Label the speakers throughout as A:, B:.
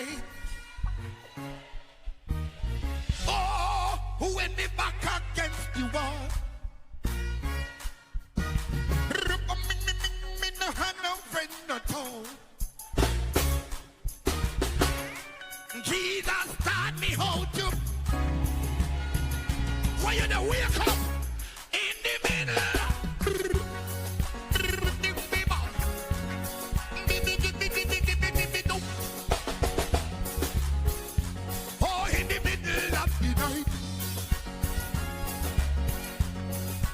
A: night. Oh, when me back against the wall. Me no have no friend at all. Jesus taught me how to. Why you don't wake up in the middle? Oh, in the middle of the night.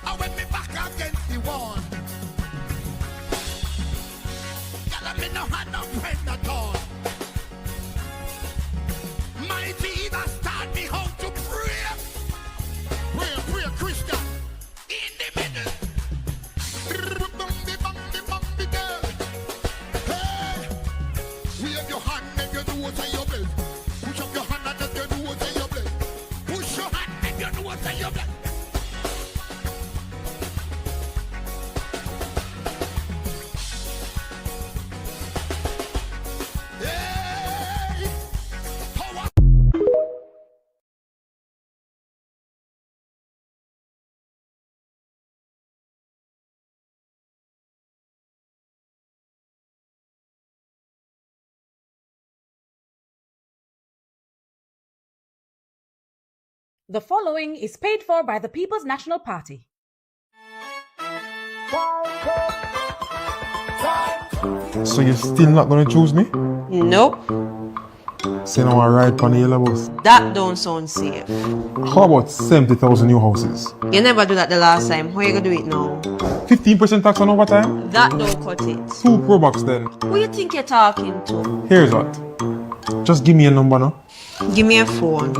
A: I went me back against the wall. Girl, me no have no friend at all. My Jesus taught me how to pray. Pray, Christian. In the middle. Hey, wave your hand and you do what's on your belt. Push up your hand and you do what's on your belt. Push your hand and you do what's on your belt.
B: The following is paid for by the People's National Party.
C: So you're still not gonna choose me?
D: Nope,
C: Say no one ride on the yellow bus.
D: that don't sound safe.
C: How about 70,000 new houses?
D: You never do that the last time. How you gonna do it now?
C: 15% tax on overtime?
D: That don't cut it.
C: 2 Pro Box then.
D: Who you think you're talking to?
C: Here's what. Just give me a number now.
D: Give me a phone.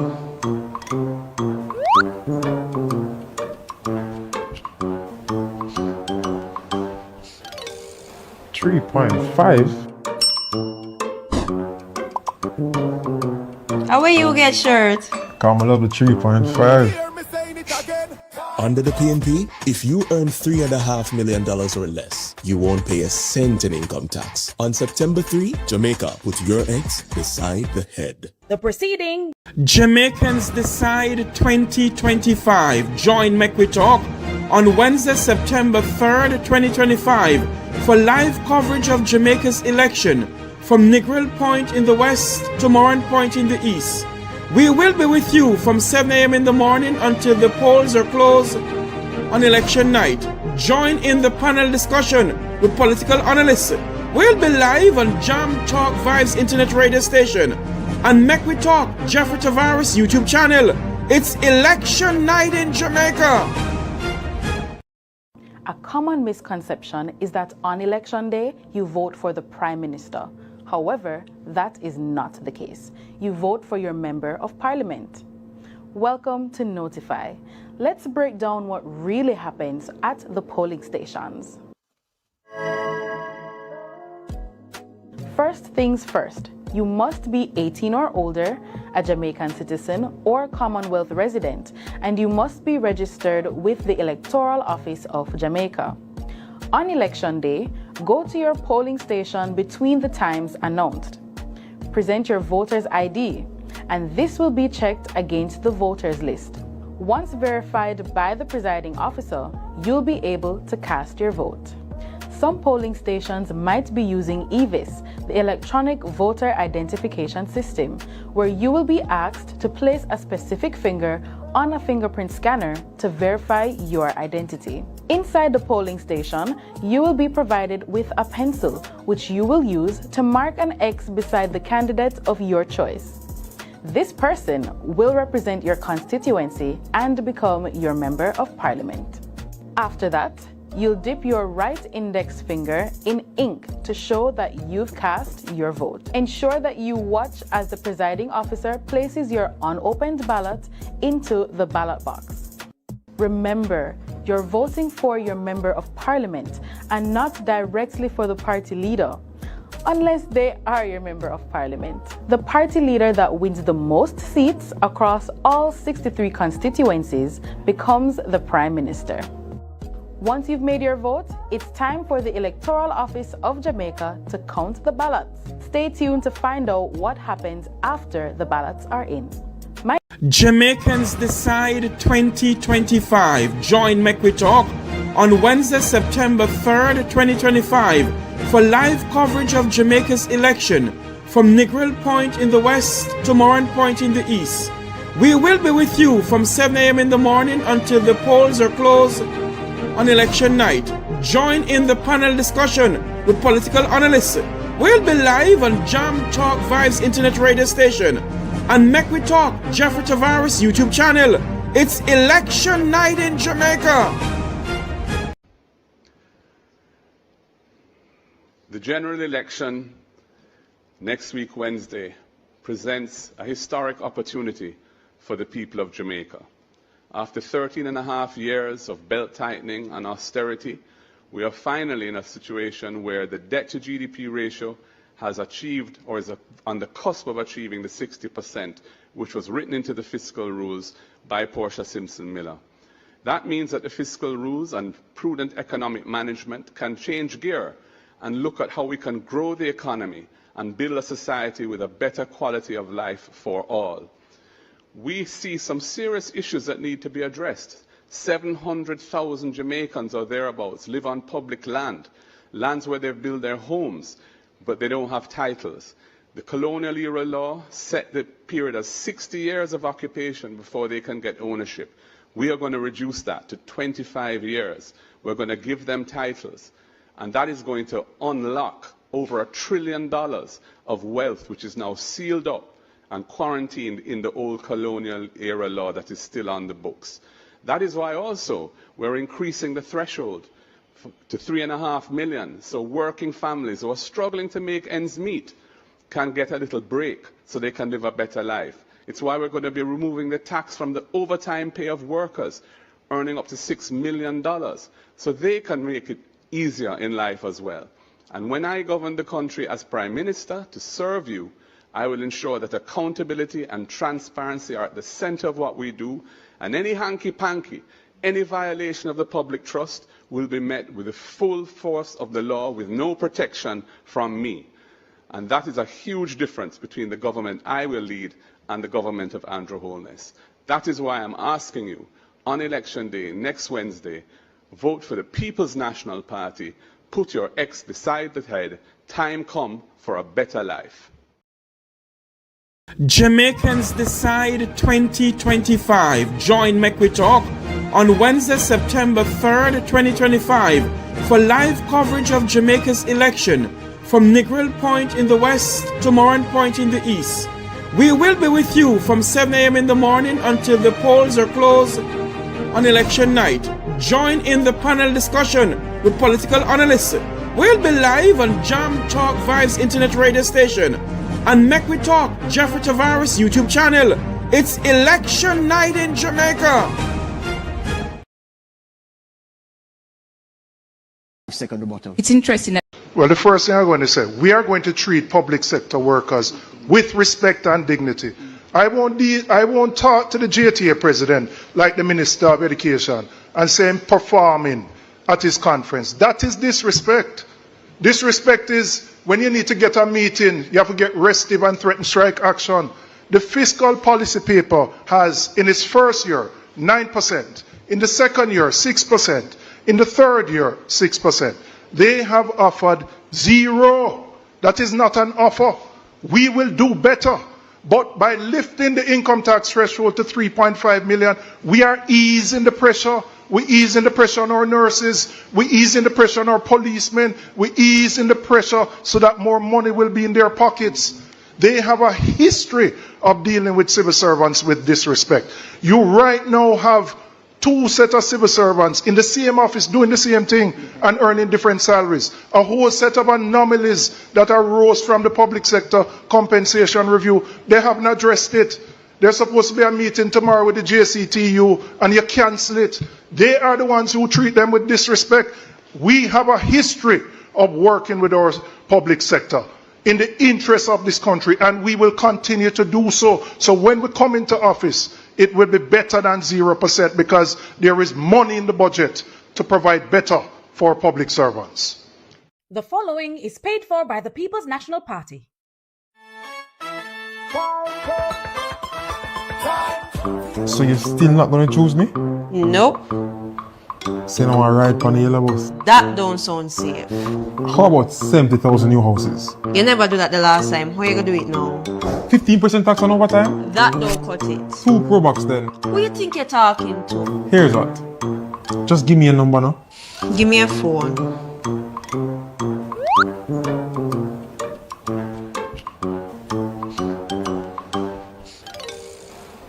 C: $3.5.
D: How will you get shirt?
C: Come, I love the 3.5.
E: Under the PNP, if you earn $3.5 million or less, you won't pay a cent in income tax. On September 3, Jamaica, put your eggs beside the head.
B: The proceeding.
F: Jamaicans Decide 2025. Join Make We Talk on Wednesday, September 3rd, 2025 for live coverage of Jamaica's election from Negril Point in the west to Moran Point in the east. We will be with you from 7 a.m. in the morning until the polls are closed on election night. Join in the panel discussion with political analysts. We'll be live on Jam Talk Vibes Internet Radio Station and Make We Talk Jeffrey Tavares YouTube channel. It's election night in Jamaica.
B: A common misconception is that on election day, you vote for the Prime Minister. However, that is not the case. You vote for your Member of Parliament. Welcome to Notify. Let's break down what really happens at the polling stations. First things first, you must be 18 or older, a Jamaican citizen or Commonwealth resident, and you must be registered with the Electoral Office of Jamaica. On election day, go to your polling station between the times announced. Present your voter's ID, and this will be checked against the voters list. Once verified by the presiding officer, you'll be able to cast your vote. Some polling stations might be using EVIS, the Electronic Voter Identification System, where you will be asked to place a specific finger on a fingerprint scanner to verify your identity. Inside the polling station, you will be provided with a pencil, which you will use to mark an X beside the candidate of your choice. This person will represent your constituency and become your Member of Parliament. After that, you'll dip your right index finger in ink to show that you've cast your vote. Ensure that you watch as the presiding officer places your unopened ballot into the ballot box. Remember, you're voting for your Member of Parliament and not directly for the party leader, unless they are your Member of Parliament. The party leader that wins the most seats across all 63 constituencies becomes the Prime Minister. Once you've made your vote, it's time for the Electoral Office of Jamaica to count the ballots. Stay tuned to find out what happens after the ballots are in.
F: Jamaicans Decide 2025. Join Make We Talk on Wednesday, September 3rd, 2025 for live coverage of Jamaica's election from Negril Point in the west to Moran Point in the east. We will be with you from 7 a.m. in the morning until the polls are closed on election night. Join in the panel discussion with political analysts. We'll be live on Jam Talk Vibes internet radio station and Make We Talk Jeffrey Tavares YouTube channel. It's election night in Jamaica.
G: The general election next week, Wednesday, presents a historic opportunity for the people of Jamaica. After 13.5 years of belt tightening and austerity, we are finally in a situation where the debt to GDP ratio has achieved or is on the cusp of achieving the 60%, which was written into the fiscal rules by Portia Simpson Miller. That means that the fiscal rules and prudent economic management can change gear and look at how we can grow the economy and build a society with a better quality of life for all. We see some serious issues that need to be addressed. 700,000 Jamaicans or thereabouts live on public land, lands where they've built their homes, but they don't have titles. The colonial era law set the period as 60 years of occupation before they can get ownership. We are going to reduce that to 25 years. We're going to give them titles. And that is going to unlock over $1 trillion of wealth, which is now sealed up and quarantined in the old colonial era law that is still on the books. That is why also we're increasing the threshold to 3.5 million, so working families who are struggling to make ends meet can get a little break so they can live a better life. It's why we're going to be removing the tax from the overtime pay of workers earning up to $6 million so they can make it easier in life as well. And when I govern the country as Prime Minister to serve you, I will ensure that accountability and transparency are at the center of what we do, and any hanky-panky, any violation of the public trust will be met with the full force of the law with no protection from me. And that is a huge difference between the government I will lead and the government of Andrew Holness. That is why I'm asking you, on Election Day, next Wednesday, vote for the People's National Party, put your X beside the head, time come for a better life.
F: Jamaicans Decide 2025. Join Make We Talk on Wednesday, September 3rd, 2025 for live coverage of Jamaica's election from Negril Point in the west to Moran Point in the east. We will be with you from 7 a.m. in the morning until the polls are closed on election night. Join in the panel discussion with political analysts. We'll be live on Jam Talk Vibes internet radio station and Make We Talk Jeffrey Tavares YouTube channel. It's election night in Jamaica.
H: It's interesting.
I: Well, the first thing I'm going to say, we are going to treat public sector workers with respect and dignity. I won't talk to the JTA president like the Minister of Education and say him performing at his conference. That is disrespect. Disrespect is when you need to get a meeting, you have to get restive and threaten strike action. The fiscal policy paper has, in its first year, 9%. In the second year, 6%. In the third year, 6%. They have offered 0. That is not an offer. We will do better. But by lifting the income tax threshold to 3.5 million, we are easing the pressure. We easing the pressure on our nurses. We easing the pressure on our policemen. We easing the pressure so that more money will be in their pockets. They have a history of dealing with civil servants with disrespect. You right now have 2 sets of civil servants in the same office doing the same thing and earning different salaries. A whole set of anomalies that arose from the public sector compensation review. They haven't addressed it. There's supposed to be a meeting tomorrow with the JCTU and you cancel it. They are the ones who treat them with disrespect. We have a history of working with our public sector in the interest of this country, and we will continue to do so. So when we come into office, it will be better than 0% because there is money in the budget to provide better for public servants.
J: The following is paid for by the People's National Party.
C: So you're still not gonna choose me?
D: Nope.
C: Say now I ride on the yellow bus.
D: That don't sound safe.
C: How about 70,000 new houses?
D: You never do that the last time. How you gonna do it now?
C: 15% tax on overtime?
D: That don't cut it.
C: 2 Pro Box then.
D: Who you think you're talking to?
C: Here's what. Just give me a number now.
D: Give me a phone.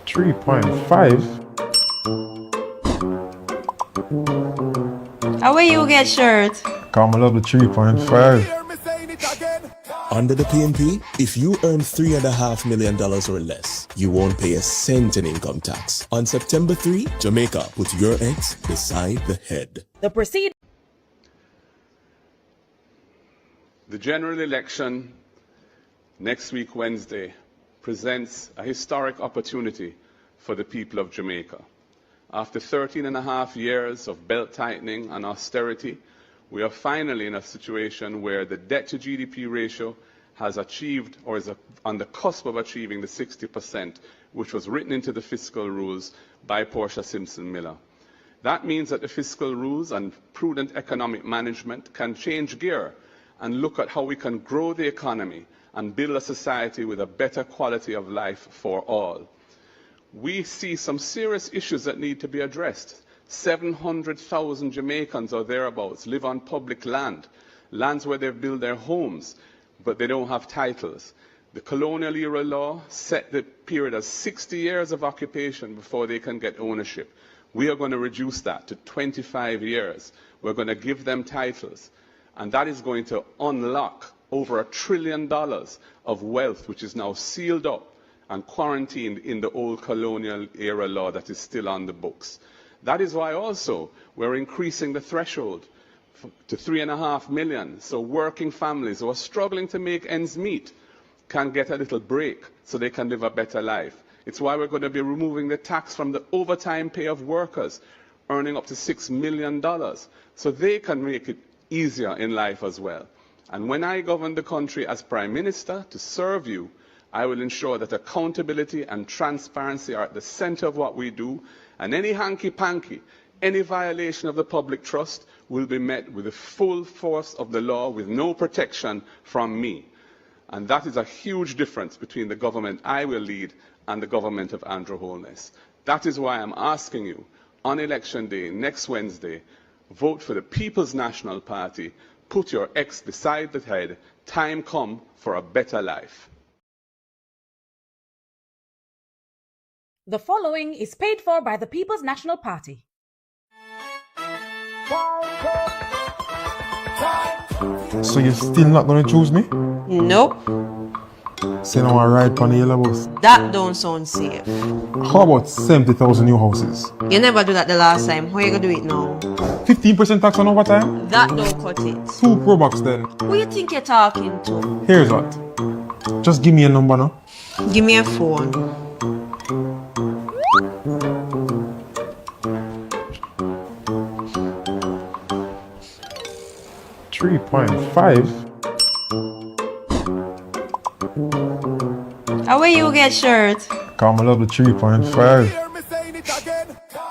C: $3.5.
D: How will you get shirt?
C: Come, I love the 3.5.
E: Under the PNP, if you earn $3.5 million or less, you won't pay a cent in income tax. On September 3, Jamaica put your eggs beside the head.
J: The proceed.
G: The general election next week, Wednesday, presents a historic opportunity for the people of Jamaica. After 13.5 years of belt-tightening and austerity, we are finally in a situation where the debt-to-GDP ratio has achieved, or is on the cusp of achieving, the 60%, which was written into the fiscal rules by Portia Simpson Miller. That means that the fiscal rules and prudent economic management can change gear and look at how we can grow the economy and build a society with a better quality of life for all. We see some serious issues that need to be addressed. 700,000 Jamaicans or thereabouts live on public land, lands where they've built their homes, but they don't have titles. The colonial era law set the period as 60 years of occupation before they can get ownership. We are going to reduce that to 25 years. We're going to give them titles, and that is going to unlock over $1 trillion of wealth, which is now sealed up and quarantined in the old colonial era law that is still on the books. That is why also we're increasing the threshold to 3.5 million, so working families who are struggling to make ends meet can get a little break so they can live a better life. It's why we're going to be removing the tax from the overtime pay of workers earning up to $6 million, so they can make it easier in life as well. And when I govern the country as Prime Minister to serve you, I will ensure that accountability and transparency are at the center of what we do, and any hanky-panky, any violation of the public trust will be met with the full force of the law with no protection from me. And that is a huge difference between the government I will lead and the government of Andrew Holness. That is why I'm asking you, on Election Day, next Wednesday, vote for the People's National Party, put your X beside the head, time come for a better life.
J: The following is paid for by the People's National Party.
C: So you're still not gonna choose me?
D: Nope.
C: Say now I ride on the yellow bus.
D: That don't sound safe.
C: How about 70,000 new houses?
D: You never do that the last time. How you gonna do it now?
C: 15% tax on overtime?
D: That don't cut it.
C: 2 Pro Box then.
D: Who you think you're talking to?
C: Here's what. Just give me a number now.
D: Give me a phone.
C: $3.5.
D: How will you get shirt?
C: Come, I love the 3.5.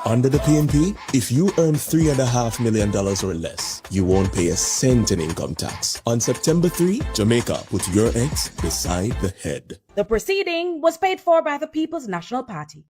E: Under the PNP, if you earn $3.5 million or less, you won't pay a cent in income tax. On September 3, Jamaica put your eggs beside the head.
J: The proceeding was paid for by the People's National Party.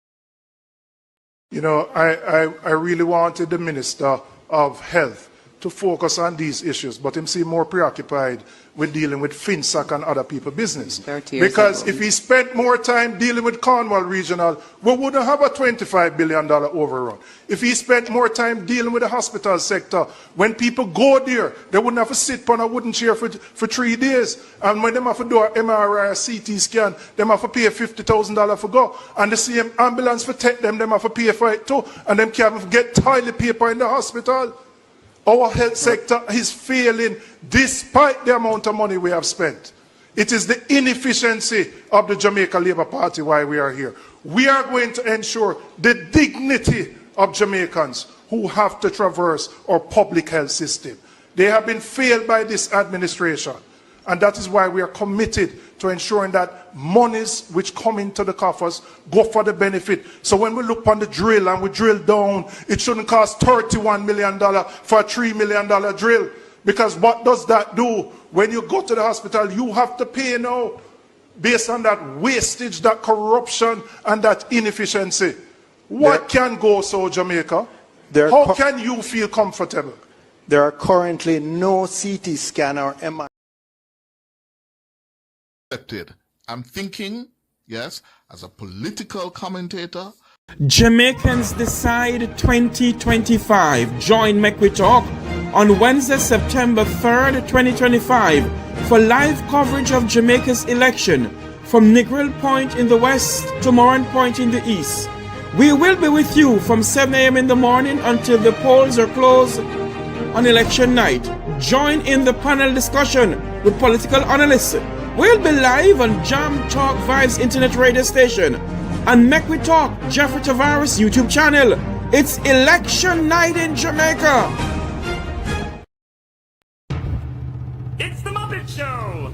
I: You know, I really wanted the Minister of Health to focus on these issues, but him seem more preoccupied with dealing with FinSAC and other people's business. Because if he spent more time dealing with Cornwall Regional, we wouldn't have a $25 billion overrun. If he spent more time dealing with the hospital sector, when people go there, they wouldn't have to sit on a wooden chair for 3 days. And when they have to do an MRI or CT scan, they have to pay $50,000 for go. And the same ambulance for take them have to pay for it too. And them can't get toilet paper in the hospital. Our health sector is failing despite the amount of money we have spent. It is the inefficiency of the Jamaica Labour Party why we are here. We are going to ensure the dignity of Jamaicans who have to traverse our public health system. They have been failed by this administration. And that is why we are committed to ensuring that monies which come into the coffers go for the benefit. So when we look on the drill and we drill down, it shouldn't cost $31 million for a $3 million drill. Because what does that do? When you go to the hospital, you have to pay now based on that wastage, that corruption, and that inefficiency. What can go so, Jamaica? How can you feel comfortable?
K: There are currently no CT scan or MRI.
A: I'm thinking, yes, as a political commentator.
F: Jamaicans Decide 2025. Join Make We Talk on Wednesday, September 3rd, 2025 for live coverage of Jamaica's election from Negril Point in the west to Moran Point in the east. We will be with you from 7 a.m. in the morning until the polls are closed on election night. Join in the panel discussion with political analysts. We'll be live on Jam Talk Vibes internet radio station and Make We Talk Jeffrey Tavares YouTube channel. It's election night in Jamaica.
L: It's the Muppet Show.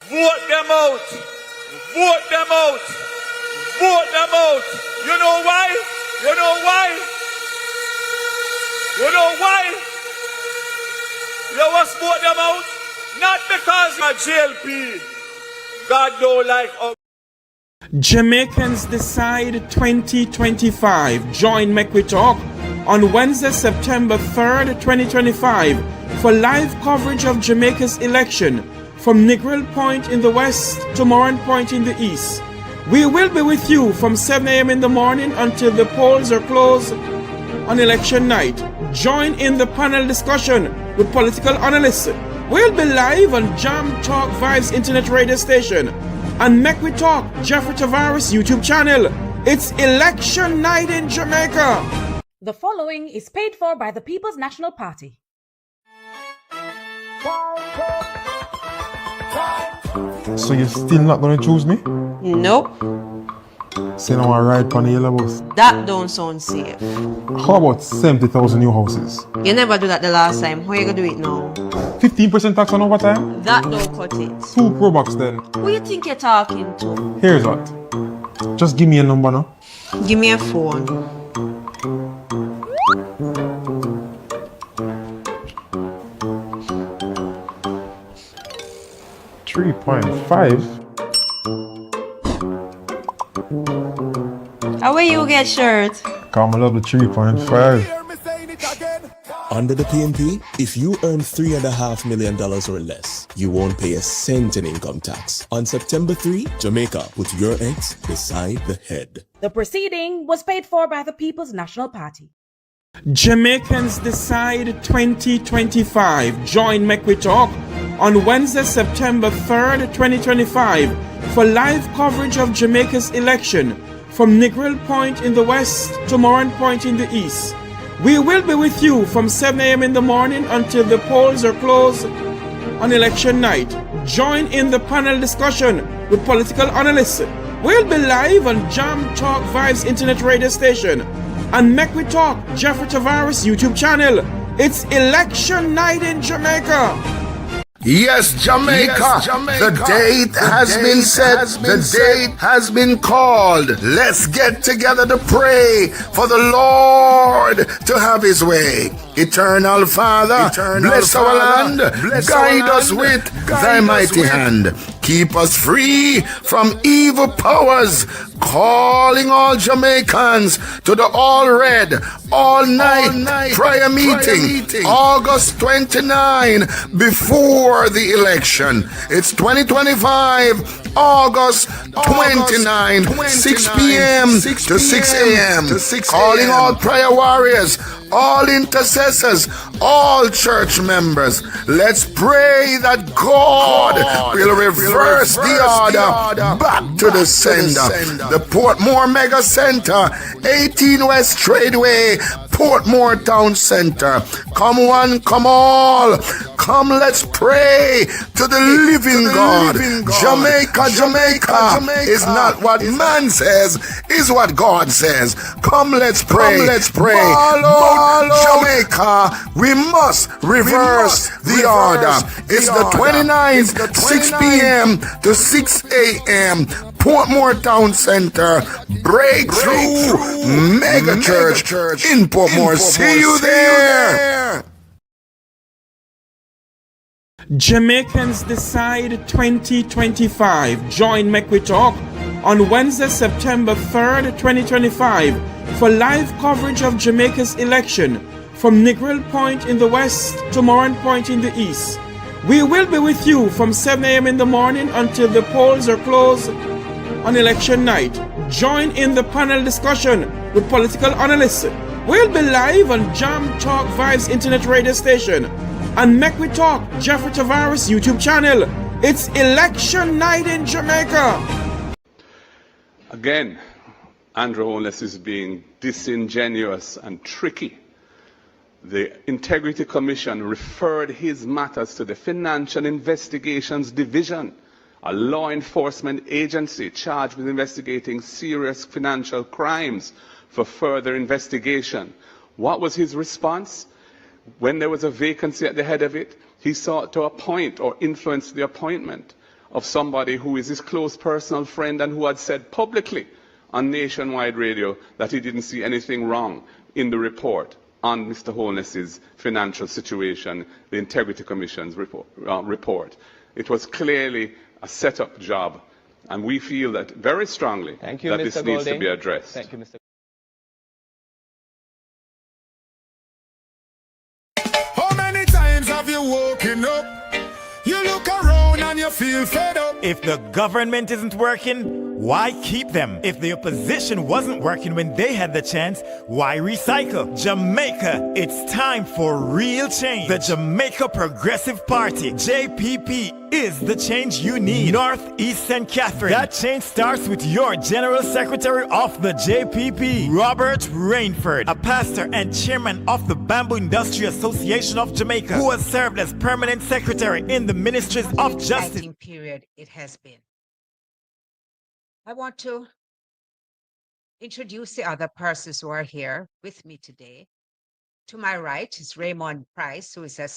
L: Vote them out! Vote them out! Vote them out! You know why? You know why? You know why? You must vote them out? Not because you're JLP. God don't like us.
F: Jamaicans Decide 2025. Join Make We Talk on Wednesday, September 3rd, 2025 for live coverage of Jamaica's election from Negril Point in the west to Moran Point in the east. We will be with you from 7 a.m. in the morning until the polls are closed on election night. Join in the panel discussion with political analysts. We'll be live on Jam Talk Vibes internet radio station and Make We Talk Jeffrey Tavares YouTube channel. It's election night in Jamaica.
J: The following is paid for by the People's National Party.
C: So you're still not gonna choose me?
D: Nope.
C: Say now I ride on the yellow bus.
D: That don't sound safe.
C: How about 70,000 new houses?
D: You never do that the last time. How you gonna do it now?
C: 15% tax on overtime?
D: That don't cut it.
C: 2 Pro Box then.
D: Who you think you're talking to?
C: Here's what. Just give me a number now.
D: Give me a phone.
C: $3.5.
D: How will you get shirt?
C: Come I love the 3.5.
E: Under the PNP, if you earn $3.5 million or less, you won't pay a cent in income tax. On September 3, Jamaica, put your eggs beside the head.
J: The proceeding was paid for by the People's National Party.
F: Jamaicans Decide 2025. Join Make We Talk on Wednesday, September 3rd, 2025 for live coverage of Jamaica's election from Negril Point in the west to Moran Point in the east. We will be with you from 7 a.m. in the morning until the polls are closed on election night. Join in the panel discussion with political analysts. We'll be live on Jam Talk Vibes internet radio station and Make We Talk Jeffrey Tavares YouTube channel. It's election night in Jamaica.
A: Yes, Jamaica. The date has been set. The date has been called. Let's get together to pray for the Lord to have his way. Eternal Father, bless our land. Guide us with thy mighty hand. Keep us free from evil powers. Calling all Jamaicans to the all red, all night prayer meeting, August 29, before the election. It's 2025, August 29, 6 p.m. to 6 a.m. Calling all prayer warriors, all intercessors, all church members. Let's pray that God will reverse the order back to the sender. The Portmore Mega Center, 18 West Tradeway, Portmore Town Center. Come one, come all. Come, let's pray to the living God. Jamaica, Jamaica is not what man says, is what God says. Come, let's pray. Jamaica, we must reverse the order. It's the 29th, 6 p.m. to 6 a.m. Portmore Town Center, Breakthrough Mega Church in Portmore. See you there.
F: Jamaicans Decide 2025. Join Make We Talk on Wednesday, September 3rd, 2025 for live coverage of Jamaica's election from Negril Point in the west to Moran Point in the east. We will be with you from 7 a.m. in the morning until the polls are closed on election night. Join in the panel discussion with political analysts. We'll be live on Jam Talk Vibes Internet Radio Station and Make We Talk Jeffrey Tavares YouTube channel. It's election night in Jamaica.
G: Again, Andrew Holness is being disingenuous and tricky. The Integrity Commission referred his matters to the Financial Investigations Division, a law enforcement agency charged with investigating serious financial crimes, for further investigation. What was his response? When there was a vacancy at the head of it, he sought to appoint or influence the appointment of somebody who is his close personal friend and who had said publicly on nationwide radio that he didn't see anything wrong in the report on Mr. Holness's financial situation, the Integrity Commission's report. It was clearly a set-up job, and we feel that very strongly that this needs to be addressed.
M: Thank you, Mr.
N: How many times have you woken up? You look around and you feel fed up.
O: If the government isn't working, why keep them? If the opposition wasn't working when they had the chance, why recycle? Jamaica, it's time for real change. The Jamaica Progressive Party, JPP, is the change you need. North, East, and Catherine. That change starts with your General Secretary of the JPP, Robert Rainford, a pastor and chairman of the Bamboo Industry Association of Jamaica, who has served as permanent secretary in the Ministries of Justice.
P: Period it has been. I want to introduce the other persons who are here with me today. To my right is Raymond Pryce, who is a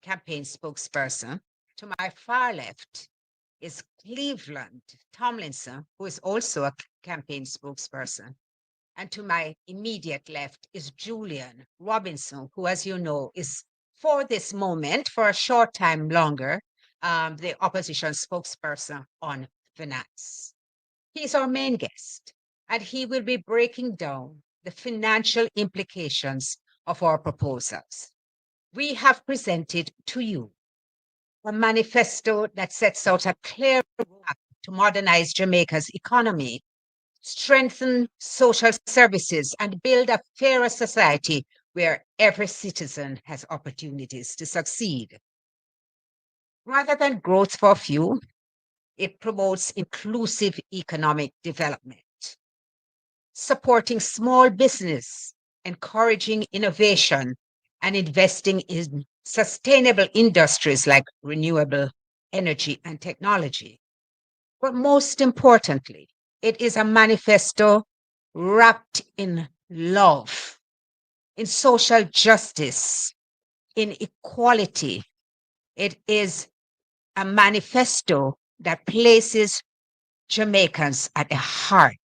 P: campaign spokesperson. To my far left is Cleveland Tomlinson, who is also a campaign spokesperson. And to my immediate left is Julian Robinson, who, as you know, is for this moment, for a short time longer, the opposition spokesperson on finance. He's our main guest, and he will be breaking down the financial implications of our proposals. We have presented to you a manifesto that sets out a clear roadmap to modernize Jamaica's economy, strengthen social services, and build a fairer society where every citizen has opportunities to succeed. Rather than growth for few, it promotes inclusive economic development, supporting small business, encouraging innovation, and investing in sustainable industries like renewable energy and technology. But most importantly, it is a manifesto wrapped in love, in social justice, in equality. It is a manifesto that places Jamaicans at the heart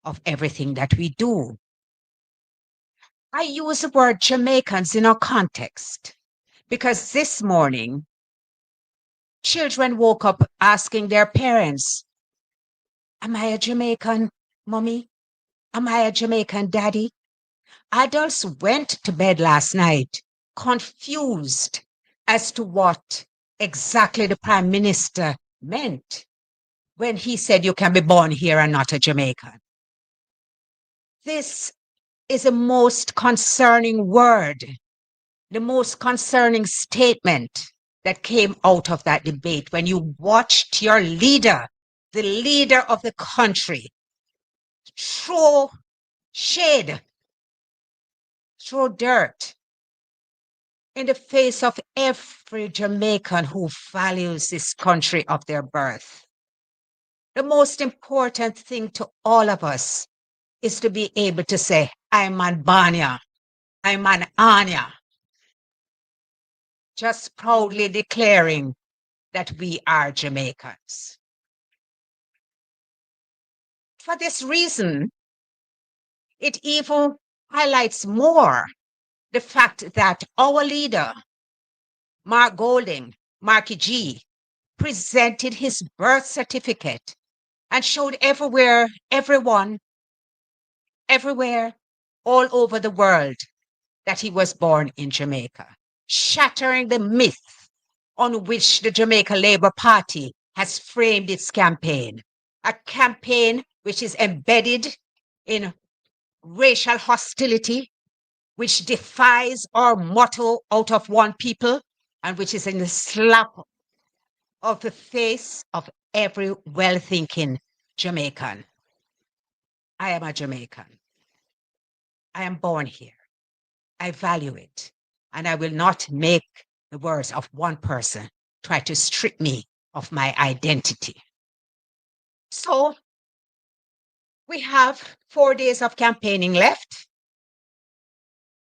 P: of everything that we do. I use the word Jamaicans in our context because this morning, children woke up asking their parents, "Am I a Jamaican, mommy? Am I a Jamaican daddy?" Adults went to bed last night confused as to what exactly the Prime Minister meant when he said you can be born here and not a Jamaican. This is the most concerning word, the most concerning statement that came out of that debate when you watched your leader, the leader of the country, throw shade, throw dirt in the face of every Jamaican who values this country of their birth. The most important thing to all of us is to be able to say, I'm an Banya, I'm an Anya, just proudly declaring that we are Jamaicans. For this reason, it even highlights more the fact that our leader, Mark Golding, Marky G, presented his birth certificate and showed everywhere, all over the world, that he was born in Jamaica, shattering the myth on which the Jamaica Labour Party has framed its campaign, a campaign which is embedded in racial hostility, which defies our motto out of one people, and which is in the slap of the face of every well-thinking Jamaican. I am a Jamaican. I am born here. I value it. And I will not make the words of one person try to strip me of my identity. So we have 4 days of campaigning left.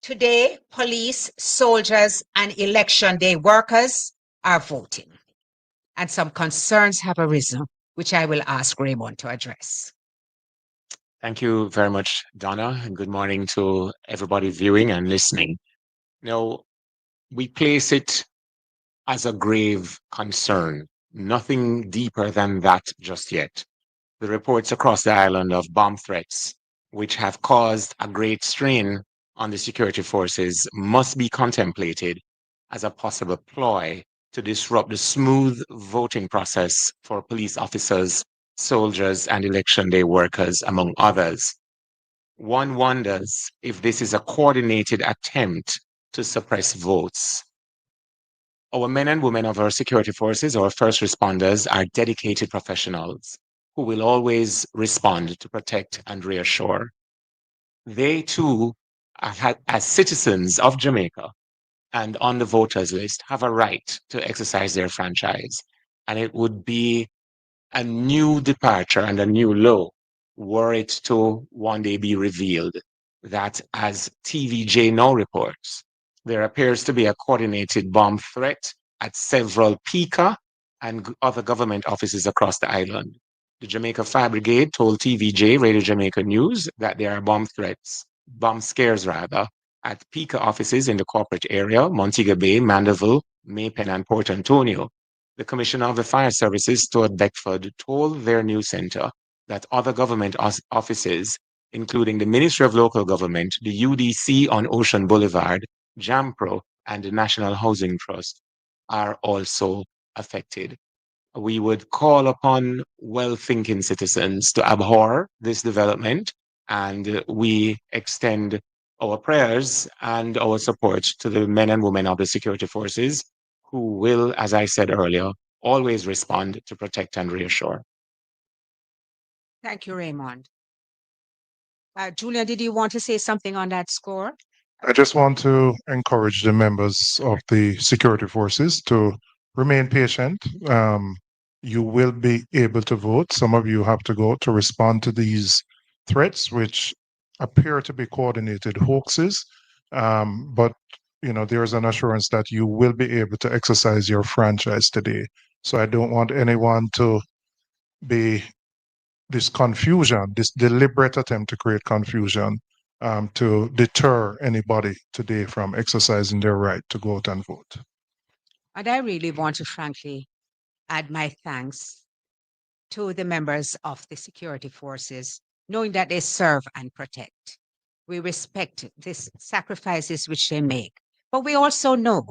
P: Today, police, soldiers, and election day workers are voting. And some concerns have arisen, which I will ask Raymond to address.
M: Thank you very much, Donna, and good morning to everybody viewing and listening. Now, we place it as a grave concern, nothing deeper than that just yet. The reports across the island of bomb threats, which have caused a great strain on the security forces, must be contemplated as a possible ploy to disrupt the smooth voting process for police officers, soldiers, and election day workers, among others. One wonders if this is a coordinated attempt to suppress votes. Our men and women of our security forces, our first responders, are dedicated professionals who will always respond to protect and reassure. They too, as citizens of Jamaica and on the voters list, have a right to exercise their franchise. And it would be a new departure and a new low were it to one day be revealed that, as TVJ now reports, there appears to be a coordinated bomb threat at several PICA and other government offices across the island. The Jamaica Fire Brigade told TVJ, Radio Jamaica News, that there are bomb scares rather, at PICA offices in the corporate area, Montego Bay, Mandeville, Maypen, and Port Antonio. The Commissioner of the Fire Services, Stuart Beckford, told their news center that other government offices, including the Ministry of Local Government, the UDC on Ocean Boulevard, JAMPRO, and the National Housing Trust, are also affected. We would call upon well-thinking citizens to abhor this development, and we extend our prayers and our support to the men and women of the security forces who will, as I said earlier, always respond to protect and reassure.
P: Thank you, Raymond. Julia, did you want to say something on that score?
I: I just want to encourage the members of the security forces to remain patient. You will be able to vote. Some of you have to go to respond to these threats, which appear to be coordinated hoaxes. But there is an assurance that you will be able to exercise your franchise today. So I don't want anyone to be this confusion, this deliberate attempt to create confusion, to deter anybody today from exercising their right to go out and vote.
P: And I really want to frankly add my thanks to the members of the security forces, knowing that they serve and protect. We respect these sacrifices which they make, but we also know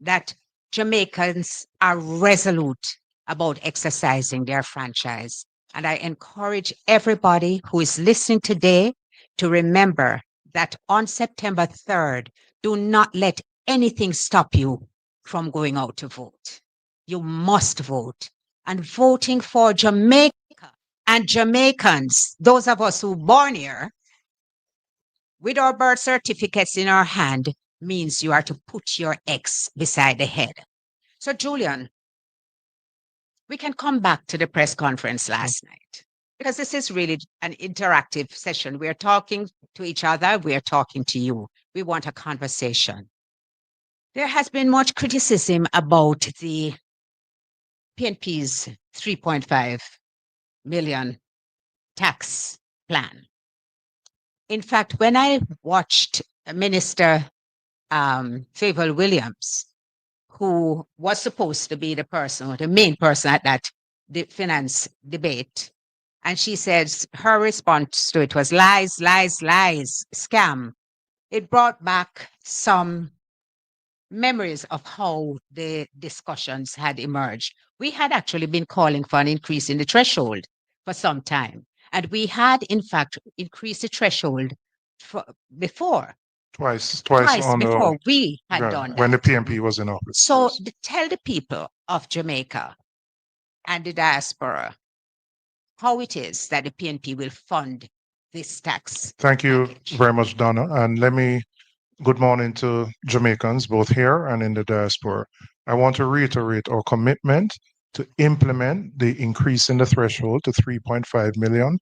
P: that Jamaicans are resolute about exercising their franchise. And I encourage everybody who is listening today to remember that on September 3rd, do not let anything stop you from going out to vote. You must vote. And voting for Jamaica and Jamaicans, those of us who born here, with our birth certificates in our hand, means you are to put your X beside the head. So, Julian, we can come back to the press conference last night, because this is really an interactive session. We are talking to each other. We are talking to you. We want a conversation. There has been much criticism about the PNP's 3.5 million tax plan. In fact, when I watched Minister Favour Williams, who was supposed to be the person, the main person at that finance debate, and she says her response to it was lies, lies, lies, scam. It brought back some memories of how the discussions had emerged. We had actually been calling for an increase in the threshold for some time. And we had, in fact, increased the threshold before.
I: Twice on
P: before we had done that.
I: when the PNP was in office.
P: So tell the people of Jamaica and the diaspora how it is that the PNP will fund this tax.
I: Thank you very much, Donna. And good morning to Jamaicans, both here and in the diaspora. I want to reiterate our commitment to implement the increase in the threshold to 3.5 million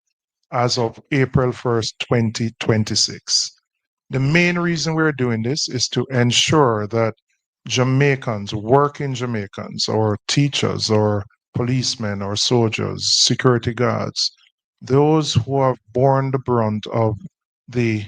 I: as of April 1st, 2026. The main reason we're doing this is to ensure that Jamaicans, working Jamaicans, or teachers, or policemen, or soldiers, security guards, those who have borne the brunt of the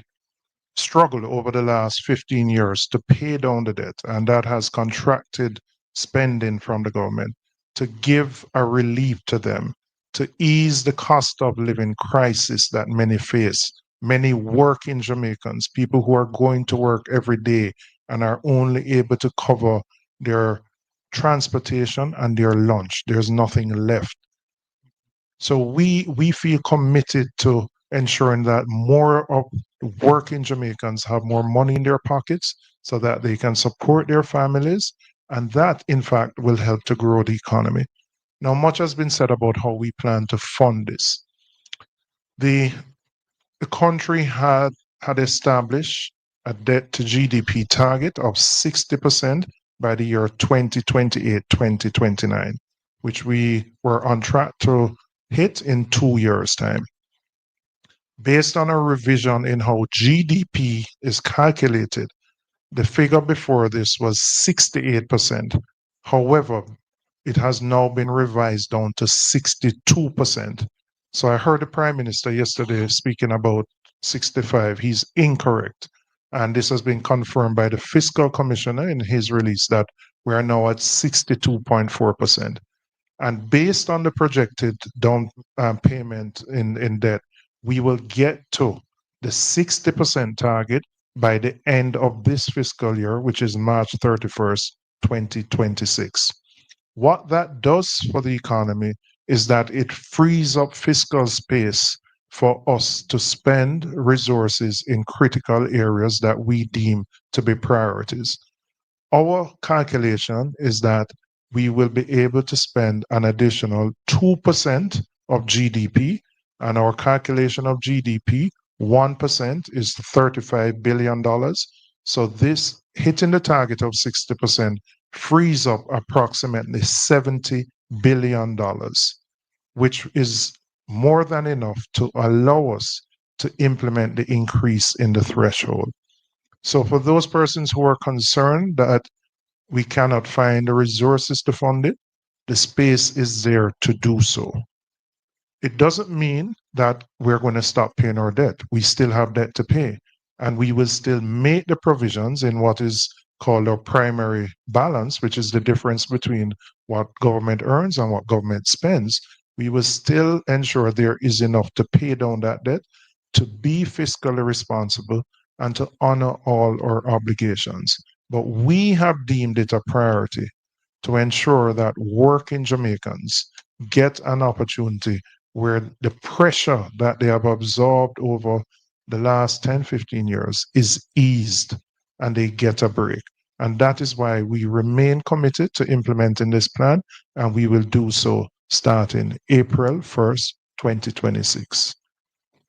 I: struggle over the last 15 years to pay down the debt, and that has contracted spending from the government, to give a relief to them, to ease the cost of living crisis that many face. Many working Jamaicans, people who are going to work every day and are only able to cover their transportation and their lunch. There's nothing left. So we feel committed to ensuring that more of working Jamaicans have more money in their pockets so that they can support their families. And that, in fact, will help to grow the economy. Now, much has been said about how we plan to fund this. The country had established a debt to GDP target of 60% by the year 2028-2029, which we were on track to hit in 2 years' time. Based on a revision in how GDP is calculated, the figure before this was 68%. However, it has now been revised down to 62%. So I heard the Prime Minister yesterday speaking about 65. He's incorrect. And this has been confirmed by the Fiscal Commissioner in his release that we are now at 62.4%. And based on the projected down payment in debt, we will get to the 60% target by the end of this fiscal year, which is March 31st, 2026. What that does for the economy is that it frees up fiscal space for us to spend resources in critical areas that we deem to be priorities. Our calculation is that we will be able to spend an additional 2% of GDP, and our calculation of GDP, 1% is $35 billion. So this hitting the target of 60% frees up approximately $70 billion, which is more than enough to allow us to implement the increase in the threshold. So for those persons who are concerned that we cannot find the resources to fund it, the space is there to do so. It doesn't mean that we're going to stop paying our debt. We still have debt to pay, and we will still make the provisions in what is called our primary balance, which is the difference between what government earns and what government spends. We will still ensure there is enough to pay down that debt, to be fiscally responsible, and to honor all our obligations. But we have deemed it a priority to ensure that working Jamaicans get an opportunity where the pressure that they have absorbed over the last 10, 15 years is eased and they get a break. And that is why we remain committed to implementing this plan, and we will do so starting April 1st, 2026.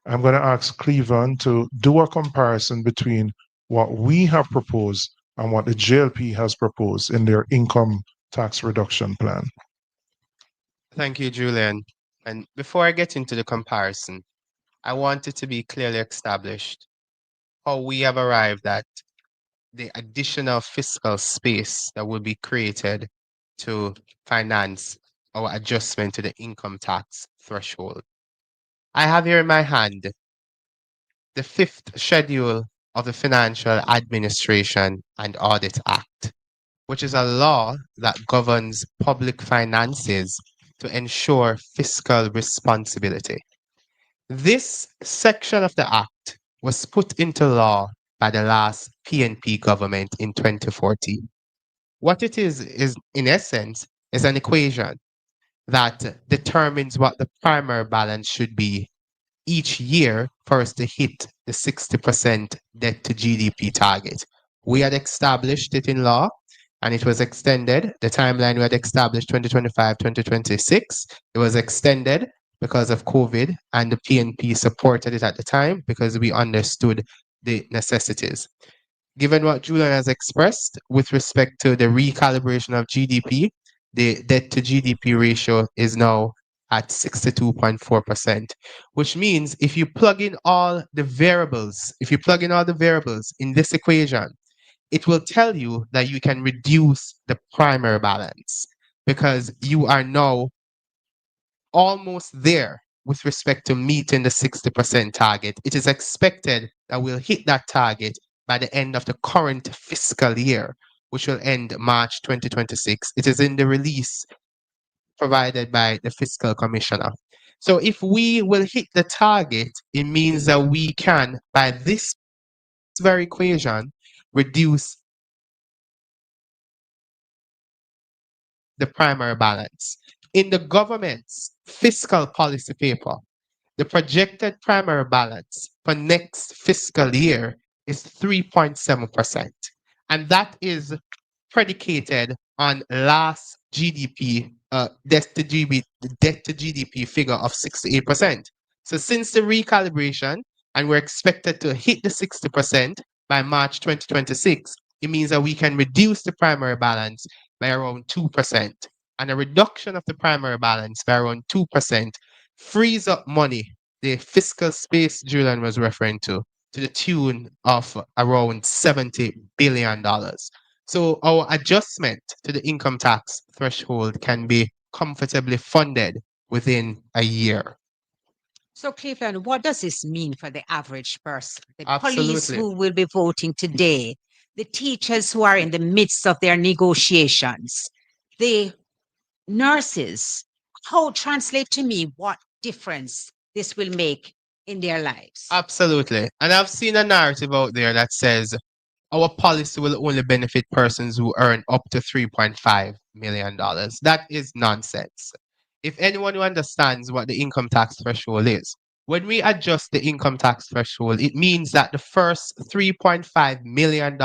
I: I'm going to ask Cleveland to do a comparison between what we have proposed and what the JLP has proposed in their income tax reduction plan.
Q: Thank you, Julian. And before I get into the comparison, I want it to be clearly established how we have arrived at the additional fiscal space that will be created to finance our adjustment to the income tax threshold. I have here in my hand the fifth schedule of the Financial Administration and Audit Act, which is a law that governs public finances to ensure fiscal responsibility. This section of the Act was put into law by the last PNP government in 2014. What it is in essence, is an equation that determines what the primary balance should be each year for us to hit the 60% debt to GDP target. We had established it in law and it was extended. The timeline we had established 2025, 2026, it was extended because of COVID, and the PNP supported it at the time because we understood the necessities. Given what Julian has expressed with respect to the recalibration of GDP, the debt to GDP ratio is now at 62.4%, which means if you plug in all the variables, in this equation, it will tell you that you can reduce the primary balance because you are now almost there with respect to meeting the 60% target. It is expected that we'll hit that target by the end of the current fiscal year, which will end March 2026. It is in the release provided by the fiscal commissioner. So if we will hit the target, it means that we can, by this very equation, reduce the primary balance. In the government's fiscal policy paper, the projected primary balance for next fiscal year is 3.7%. And that is predicated on last GDP, debt to GDP figure of 68%. So since the recalibration, and we're expected to hit the 60% by March 2026, it means that we can reduce the primary balance by around 2%. And a reduction of the primary balance by around 2% frees up money, the fiscal space Julian was referring to the tune of around $70 billion. So our adjustment to the income tax threshold can be comfortably funded within a year.
P: So, Cleveland, what does this mean for the average person? The
Q: Absolutely.
P: police who will be voting today, the teachers who are in the midst of their negotiations, the nurses. How translate to me what difference this will make in their lives?
Q: Absolutely. And I've seen a narrative out there that says our policy will only benefit persons who earn up to $3.5 million. That is nonsense. If anyone who understands what the income tax threshold is, when we adjust the income tax threshold, it means that the first $3.5 million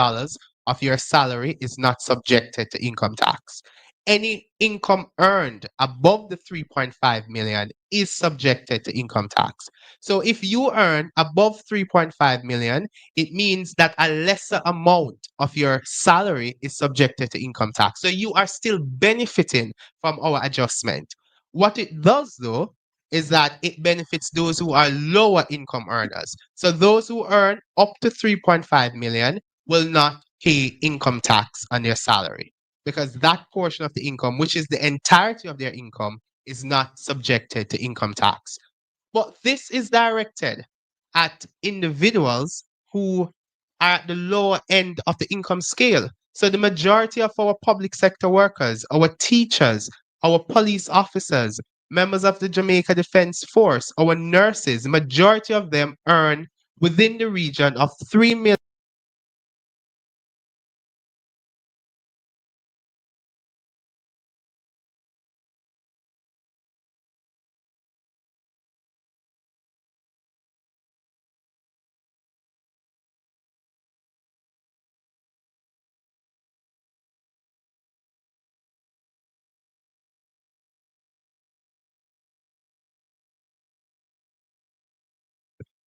Q: of your salary is not subjected to income tax. Any income earned above the 3.5 million is subjected to income tax. So if you earn above 3.5 million, it means that a lesser amount of your salary is subjected to income tax. So you are still benefiting from our adjustment. What it does though, is that it benefits those who are lower income earners. So those who earn up to 3.5 million will not pay income tax on their salary, because that portion of the income, which is the entirety of their income, is not subjected to income tax. But this is directed at individuals who are at the lower end of the income scale. So the majority of our public sector workers, our teachers, our police officers, members of the Jamaica Defense Force, our nurses, majority of them earn within the region of 3 million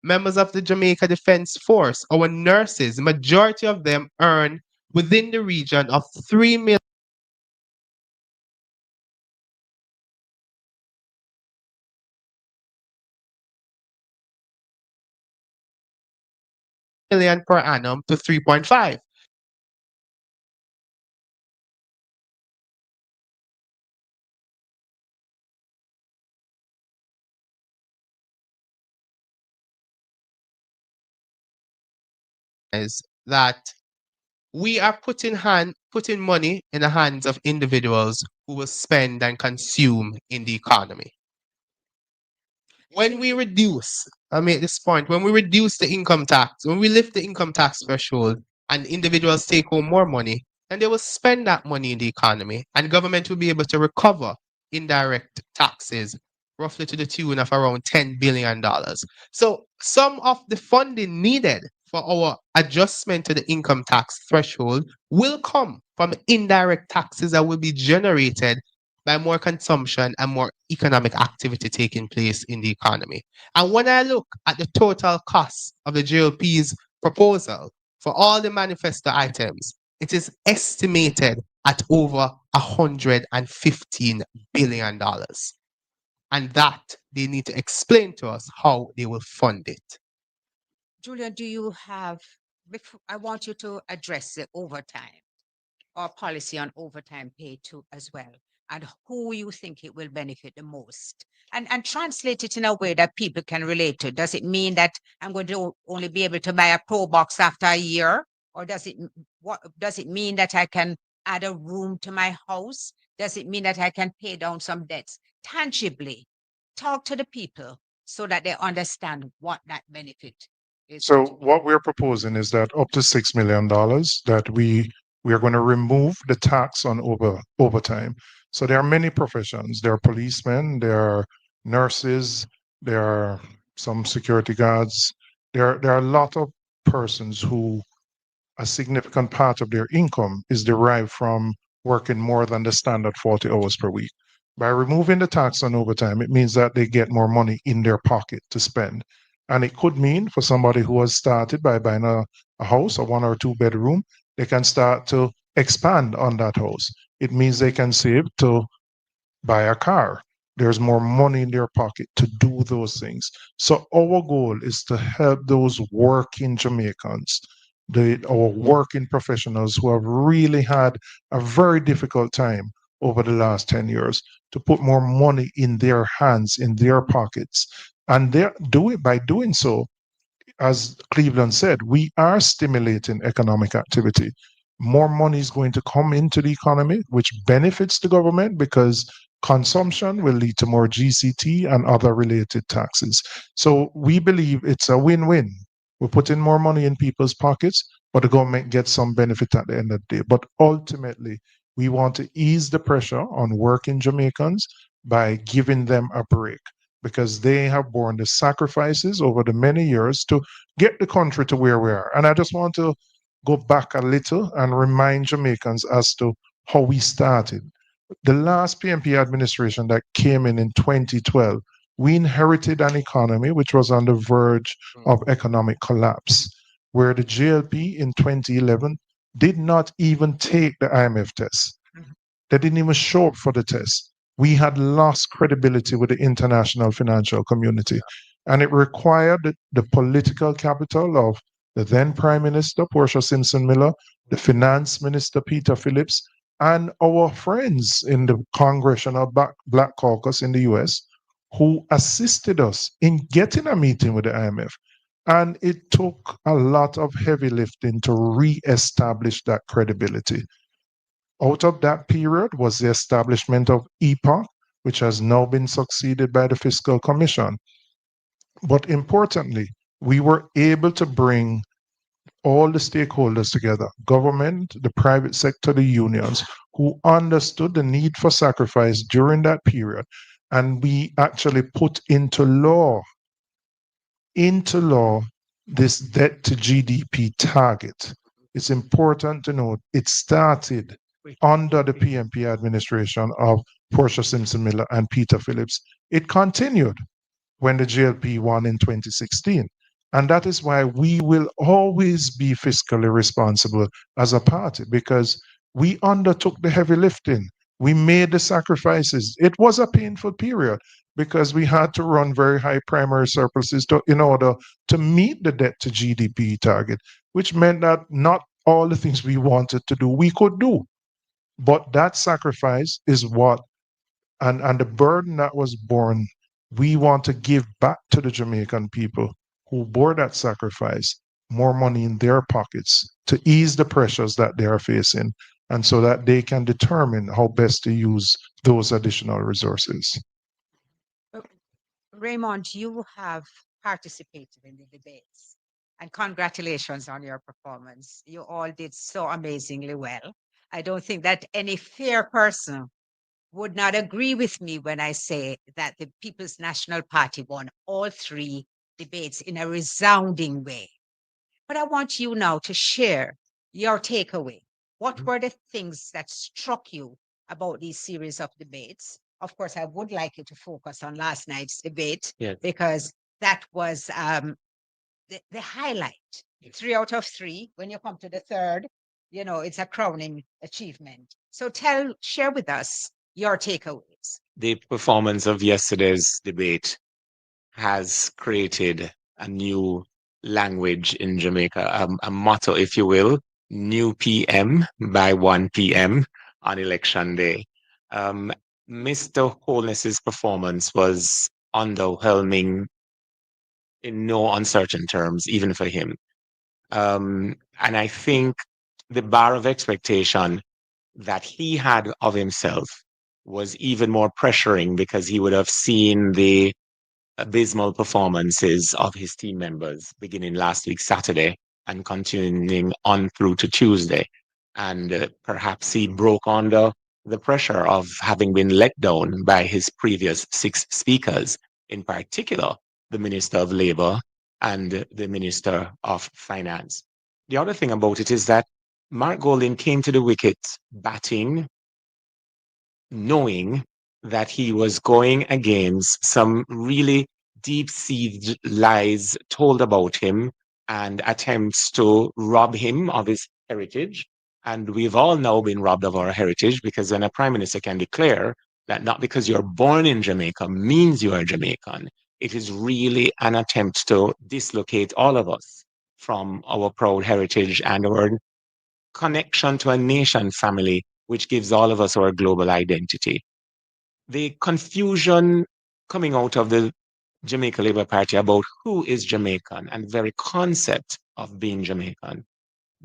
Q: members of the Jamaica Defense Force, our nurses, majority of them earn within the region of 3 million per annum to 3.5. Is that we are putting money in the hands of individuals who will spend and consume in the economy. When we reduce, I make this point, when we reduce the income tax, when we lift the income tax threshold and individuals take home more money, then they will spend that money in the economy and government will be able to recover indirect taxes roughly to the tune of around $10 billion. So some of the funding needed for our adjustment to the income tax threshold will come from indirect taxes that will be generated by more consumption and more economic activity taking place in the economy. And when I look at the total cost of the GLP's proposal for all the manifesto items, it is estimated at over $115 billion. And that they need to explain to us how they will fund it.
P: Julian, do you have, I want you to address the overtime or policy on overtime pay too as well, and who you think it will benefit the most. And translate it in a way that people can relate to. Does it mean that I'm going to only be able to buy a Pro Box after a year? Or does it mean that I can add a room to my house? Does it mean that I can pay down some debts? Tangibly, talk to the people so that they understand what that benefit is.
I: So what we're proposing is that up to $6 million that we are going to remove the tax on overtime. So there are many professions. There are policemen, there are nurses, there are some security guards. There are a lot of persons who a significant part of their income is derived from working more than the standard 40 hours per week. By removing the tax on overtime, it means that they get more money in their pocket to spend. And it could mean for somebody who has started by buying a house, a 1 or 2 bedroom, they can start to expand on that house. It means they can save to buy a car. There's more money in their pocket to do those things. So our goal is to help those working Jamaicans, our working professionals who have really had a very difficult time over the last 10 years, to put more money in their hands, in their pockets. And they do it by doing so. As Cleveland said, we are stimulating economic activity. More money is going to come into the economy, which benefits the government because consumption will lead to more GCT and other related taxes. So we believe it's a win-win. We're putting more money in people's pockets, but the government gets some benefit at the end of the day. But ultimately, we want to ease the pressure on working Jamaicans by giving them a break, because they have borne the sacrifices over the many years to get the country to where we are. And I just want to go back a little and remind Jamaicans as to how we started. The last PNP administration that came in 2012, we inherited an economy which was on the verge of economic collapse, where the JLP in 2011 did not even take the IMF test. They didn't even show up for the test. We had lost credibility with the international financial community. And it required the political capital of the then Prime Minister, Portia Simpson Miller, the Finance Minister, Peter Phillips, and our friends in the Congressional Black Caucus in the US, who assisted us in getting a meeting with the IMF. And it took a lot of heavy lifting to re-establish that credibility. Out of that period was the establishment of EPA, which has now been succeeded by the Fiscal Commission. But importantly, we were able to bring all the stakeholders together, government, the private sector, the unions, who understood the need for sacrifice during that period. And we actually put into law this debt to GDP target. It's important to note it started under the PNP administration of Portia Simpson Miller and Peter Phillips. It continued when the JLP won in 2016. And that is why we will always be fiscally responsible as a party, because we undertook the heavy lifting. We made the sacrifices. It was a painful period because we had to run very high primary surpluses in order to meet the debt to GDP target, which meant that not all the things we wanted to do, we could do. But that sacrifice is what, and the burden that was borne, we want to give back to the Jamaican people who bore that sacrifice more money in their pockets to ease the pressures that they are facing, and so that they can determine how best to use those additional resources.
P: Raymond, you have participated in the debates, and congratulations on your performance. You all did so amazingly well. I don't think that any fair person would not agree with me when I say that the People's National Party won all 3 debates in a resounding way. But I want you now to share your takeaway. What were the things that struck you about these series of debates? Of course, I would like you to focus on last night's debate,
M: Yes.
P: because that was the highlight. 3 out of 3. When you come to the 3rd, you know, it's a crowning achievement. So share with us your takeaways.
M: The performance of yesterday's debate has created a new language in Jamaica, a motto, if you will, new PM by 1 p.m. on election day. Mr. Holness's performance was underwhelming in no uncertain terms, even for him. And I think the bar of expectation that he had of himself was even more pressuring, because he would have seen the abysmal performances of his team members beginning last week, Saturday, and continuing on through to Tuesday. And perhaps he broke under the pressure of having been let down by his previous 6 speakers, in particular, the Minister of Labour and the Minister of Finance. The other thing about it is that Mark Golding came to the wicket batting, knowing that he was going against some really deep-seated lies told about him and attempts to rob him of his heritage. And we've all now been robbed of our heritage, because when a prime minister can declare that not because you're born in Jamaica means you are Jamaican, it is really an attempt to dislocate all of us from our proud heritage and our connection to a nation family, which gives all of us our global identity. The confusion coming out of the Jamaica Labour Party about who is Jamaican and the very concept of being Jamaican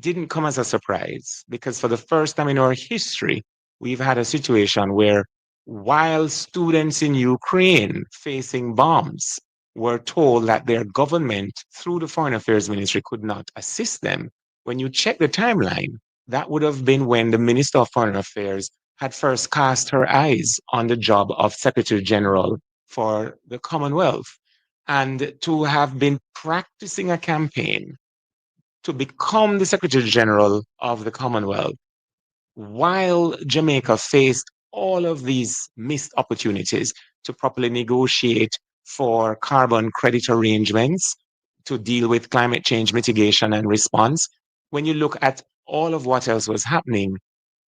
M: didn't come as a surprise, because for the first time in our history, we've had a situation where, while students in Ukraine facing bombs were told that their government, through the Foreign Affairs Ministry, could not assist them, when you check the timeline, that would have been when the Minister of Foreign Affairs had first cast her eyes on the job of Secretary General for the Commonwealth, and to have been practicing a campaign to become the Secretary General of the Commonwealth, while Jamaica faced all of these missed opportunities to properly negotiate for carbon credit arrangements, to deal with climate change mitigation and response. When you look at all of what else was happening,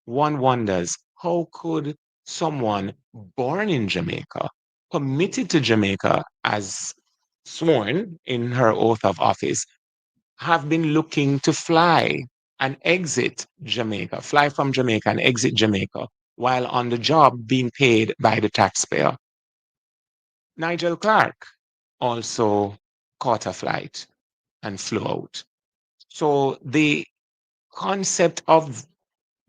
M: one wonders, how could someone born in Jamaica, committed to Jamaica as sworn in her oath of office, have been looking to fly and exit Jamaica, fly from Jamaica and exit Jamaica, while on the job being paid by the taxpayer? Nigel Clark also caught a flight and flew out. So the concept of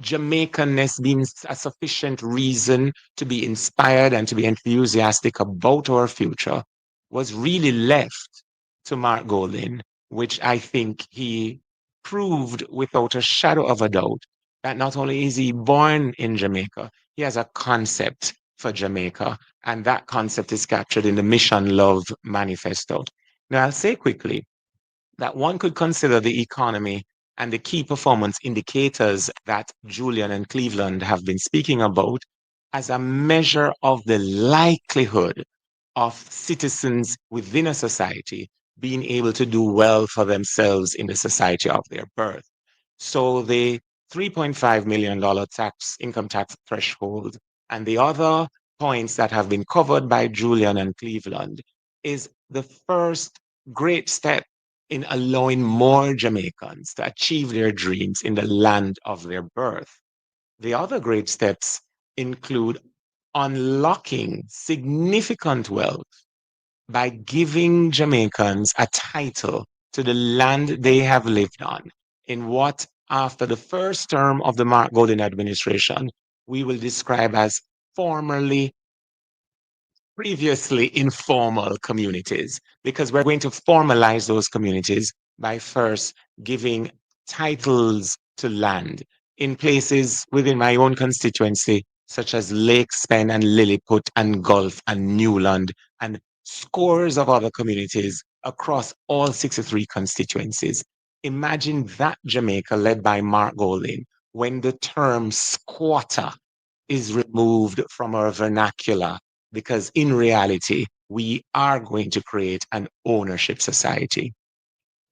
M: Jamaicanness being a sufficient reason to be inspired and to be enthusiastic about our future was really left to Mark Golding, which I think he proved without a shadow of a doubt that not only is he born in Jamaica, he has a concept for Jamaica, and that concept is captured in the Mission Love Manifesto. Now, I'll say quickly that one could consider the economy and the key performance indicators that Julian and Cleveland have been speaking about as a measure of the likelihood of citizens within a society being able to do well for themselves in the society of their birth. So the $3.5 million income tax threshold and the other points that have been covered by Julian and Cleveland is the first great step in allowing more Jamaicans to achieve their dreams in the land of their birth. The other great steps include unlocking significant wealth by giving Jamaicans a title to the land they have lived on in what, after the first term of the Mark Golding administration, we will describe as previously informal communities, because we're going to formalize those communities by first giving titles to land in places within my own constituency, such as Lake Spen and Lilliput and Gulf and Newland and scores of other communities across all 63 constituencies. Imagine that Jamaica led by Mark Golding when the term squatter is removed from our vernacular, because in reality, we are going to create an ownership society.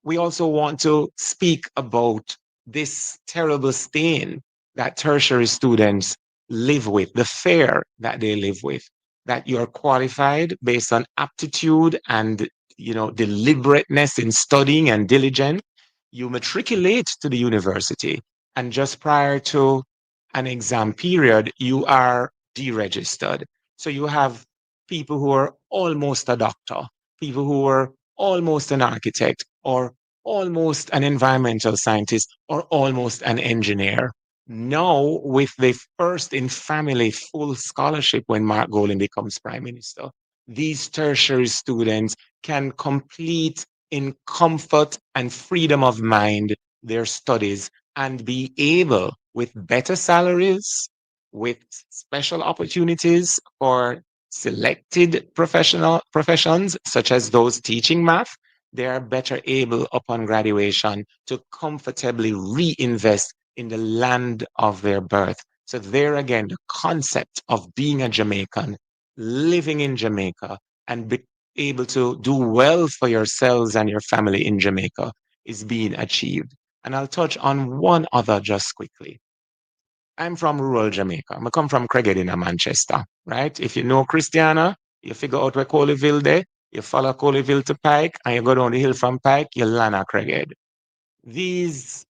M: We also want to speak about this terrible stain that tertiary students live with, the fear that they live with, that you're qualified based on aptitude and deliberateness in studying and diligence. You matriculate to the university, and just prior to an exam period, you are deregistered. So you have people who are almost a doctor, people who are almost an architect, or almost an environmental scientist, or almost an engineer. Now, with the first in family full scholarship when Mark Golding becomes Prime Minister, these tertiary students can complete in comfort and freedom of mind their studies and be able, with better salaries, with special opportunities for selected professions, such as those teaching math, they are better able upon graduation to comfortably reinvest in the land of their birth. So there again, the concept of being a Jamaican, living in Jamaica, and be able to do well for yourselves and your family in Jamaica is being achieved. And I'll touch on one other just quickly. I'm from rural Jamaica. I come from Craighead in Manchester, right? If you know Christiana, you figure out where Coleyville there, you follow Coleyville to Pike, and you go down the hill from Pike, you land at Craighead. These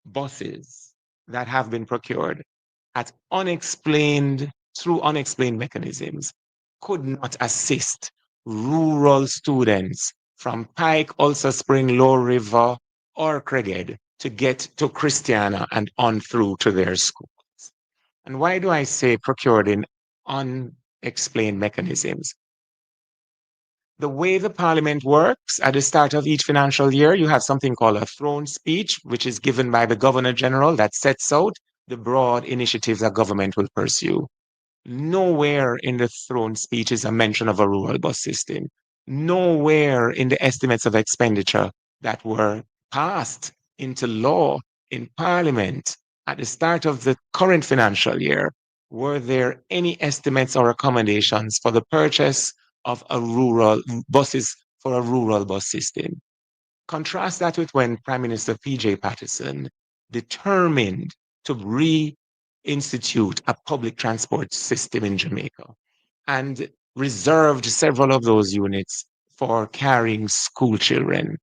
M: buses that have been procured through unexplained mechanisms could not assist rural students from Pike, Ulster Spring, Low River, or Craighead to get to Christiana and on through to their schools. And why do I say procured in unexplained mechanisms? The way the parliament works, at the start of each financial year, you have something called a throne speech, which is given by the Governor General that sets out the broad initiatives that government will pursue. Nowhere in the throne speech is a mention of a rural bus system. Nowhere in the estimates of expenditure that were passed into law in Parliament at the start of the current financial year were there any estimates or accommodations for the purchase of buses for a rural bus system. Contrast that with when Prime Minister P.J. Patterson determined to reinstitute a public transport system in Jamaica and reserved several of those units for carrying school children.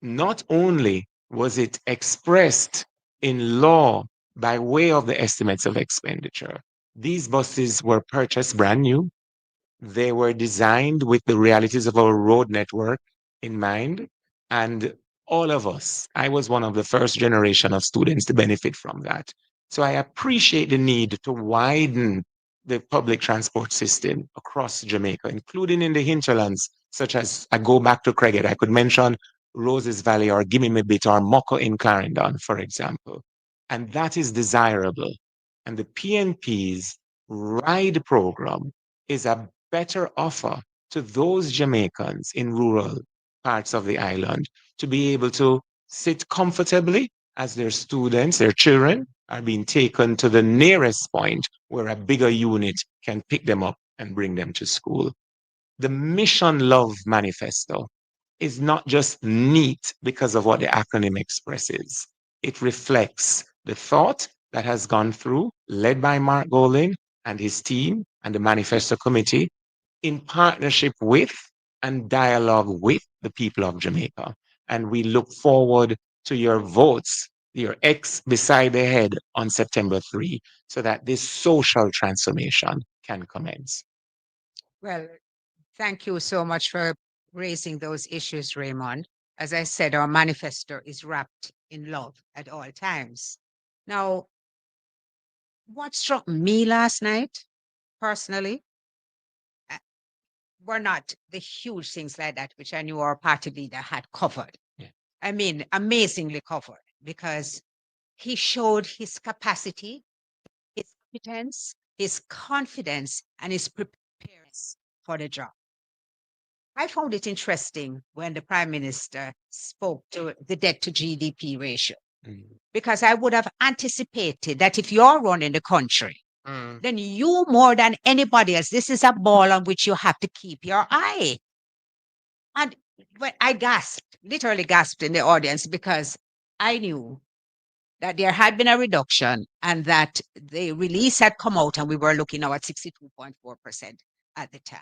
M: Not only was it expressed in law by way of the estimates of expenditure, these buses were purchased brand new. They were designed with the realities of our road network in mind. And all of us, I was one of the first generation of students to benefit from that. So I appreciate the need to widen the public transport system across Jamaica, including in the hinterlands, such as I go back to Craighead. I could mention Roses Valley or Gimme Me Bit or Moko in Clarendon, for example. And that is desirable. And the PNP's RIDE program is a better offer to those Jamaicans in rural parts of the island to be able to sit comfortably as their students, their children, are being taken to the nearest point where a bigger unit can pick them up and bring them to school. the Mission Love Manifesto is not just neat because of what the acronym expresses. It reflects the thought that has gone through, led by Mark Golding and his team and the Manifesto Committee, in partnership with and dialogue with the people of Jamaica. And we look forward to your votes, your X beside the head on September 3, so that this social transformation can commence.
P: Well, thank you so much for raising those issues, Raymond. As I said, our manifesto is wrapped in love at all times. Now, what struck me last night, personally, were not the huge things like that, which I knew our party leader had covered.
M: Yeah.
P: I mean, amazingly covered, because he showed his capacity, his competence, his confidence, and his preparedness for the job. I found it interesting when the Prime Minister spoke to the debt to GDP ratio, because I would have anticipated that if you're running the country, then you more than anybody else, this is a ball on which you have to keep your eye. And when I gasped, literally gasped in the audience, because I knew that there had been a reduction and that the release had come out and we were looking now at 62.4% at the time.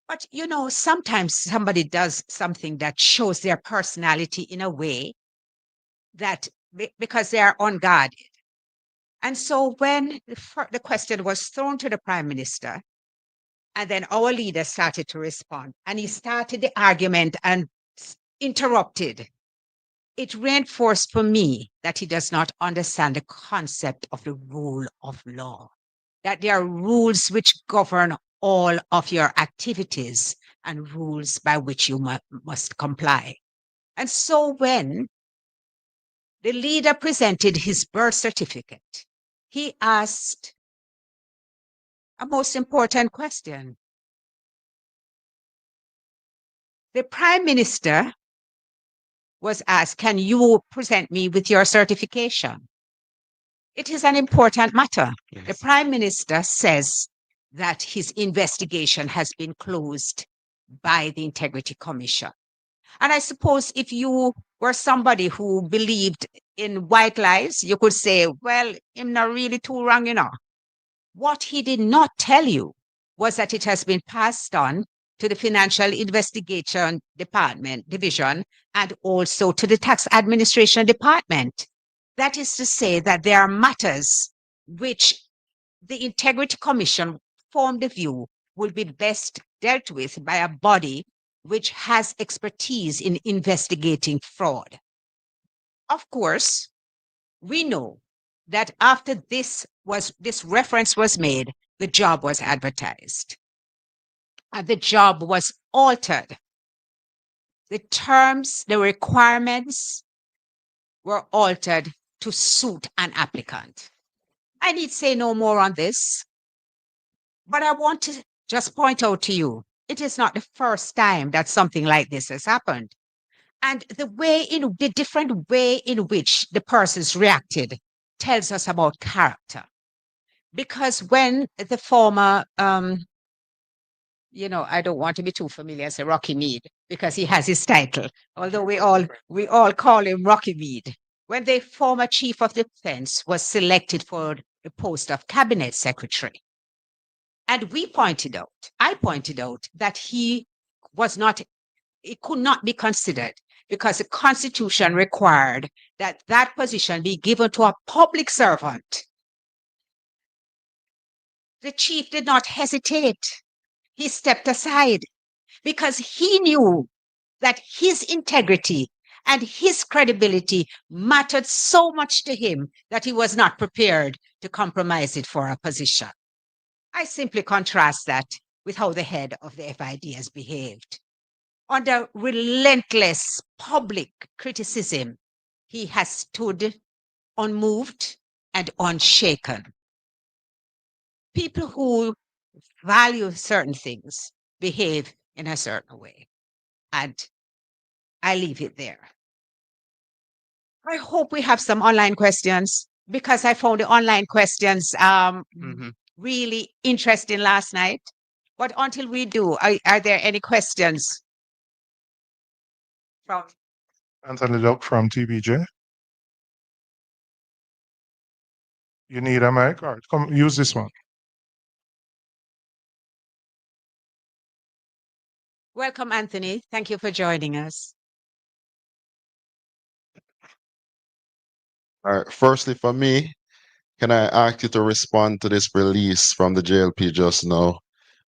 P: But, you know, sometimes somebody does something that shows their personality in a way that, because they are unguarded. And so when the question was thrown to the Prime Minister, and then our leader started to respond, and he started the argument and interrupted, it reinforced for me that he does not understand the concept of the rule of law, that there are rules which govern all of your activities and rules by which you must comply. And so when the leader presented his birth certificate, he asked a most important question. The Prime Minister was asked, can you present me with your certification? It is an important matter. Yes. The Prime Minister says that his investigation has been closed by the Integrity Commission. And I suppose if you were somebody who believed in white lies, you could say, well, I'm not really too wrong, you know. What he did not tell you was that it has been passed on to the Financial Investigation Division and also to the Tax Administration Department. That is to say that there are matters which the Integrity Commission formed the view will be best dealt with by a body which has expertise in investigating fraud. Of course, we know that after this reference was made, the job was advertised. And the job was altered. The terms, the requirements were altered to suit an applicant. I need say no more on this, but I want to just point out to you, it is not the first time that something like this has happened. And the different way in which the persons reacted tells us about character. Because when the former, you know, I don't want to be too familiar, say Rocky Mead, because he has his title, although we all call him Rocky Mead. When the former chief of defense was selected for the post of cabinet secretary, and I pointed out that it could not be considered because the Constitution required that that position be given to a public servant. The chief did not hesitate. He stepped aside because he knew that his integrity and his credibility mattered so much to him that he was not prepared to compromise it for a position. I simply contrast that with how the head of the FID has behaved. Under relentless public criticism, he has stood unmoved and unshaken. People who value certain things behave in a certain way. And I leave it there. I hope we have some online questions, because I found the online questions really interesting last night. But until we do, are there any questions from?
I: Anthony Duck from TBJ. You need a mic? All right, come use this one.
P: Welcome, Anthony. Thank you for joining us.
R: All right. Firstly, for me, can I ask you to respond to this release from the JLP just now,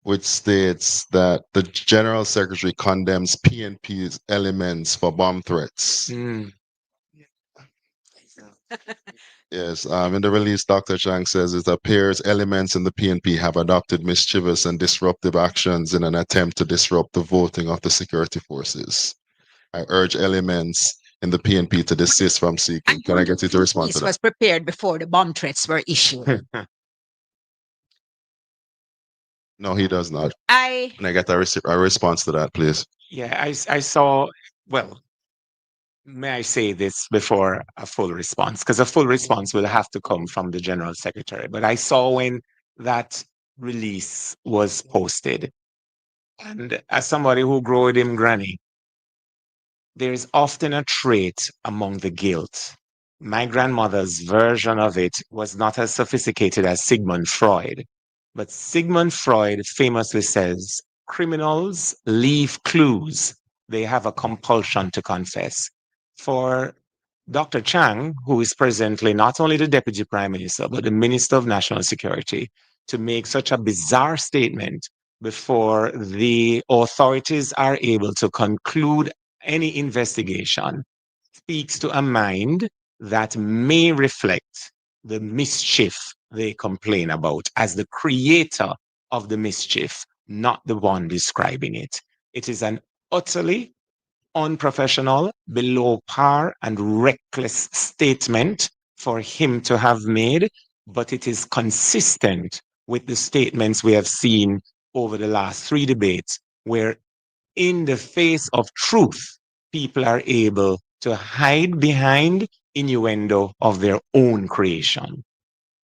R: which states that the General Secretary condemns PNP's elements for bomb threats? Yes, in the release, Dr. Chang says it appears elements in the PNP have adopted mischievous and disruptive actions in an attempt to disrupt the voting of the security forces. I urge elements in the PNP to desist from seeking. Can I get you to respond to
P: This
R: that?
P: was prepared before the bomb threats were issued.
R: No, he does not.
P: I
R: Can I get a response to that, please?
M: Yeah, I saw, well, may I say this before a full response? Because a full response will have to come from the General Secretary. But I saw when that release was posted, and as somebody who grew with him granny, there's often a trait among the guilt. My grandmother's version of it was not as sophisticated as Sigmund Freud, but Sigmund Freud famously says, criminals leave clues. They have a compulsion to confess. For Dr. Chang, who is presently not only the Deputy Prime Minister, but the Minister of National Security, to make such a bizarre statement before the authorities are able to conclude any investigation speaks to a mind that may reflect the mischief they complain about as the creator of the mischief, not the one describing it. It is an utterly unprofessional, below par, and reckless statement for him to have made, but it is consistent with the statements we have seen over the last 3 debates, where in the face of truth, people are able to hide behind innuendo of their own creation.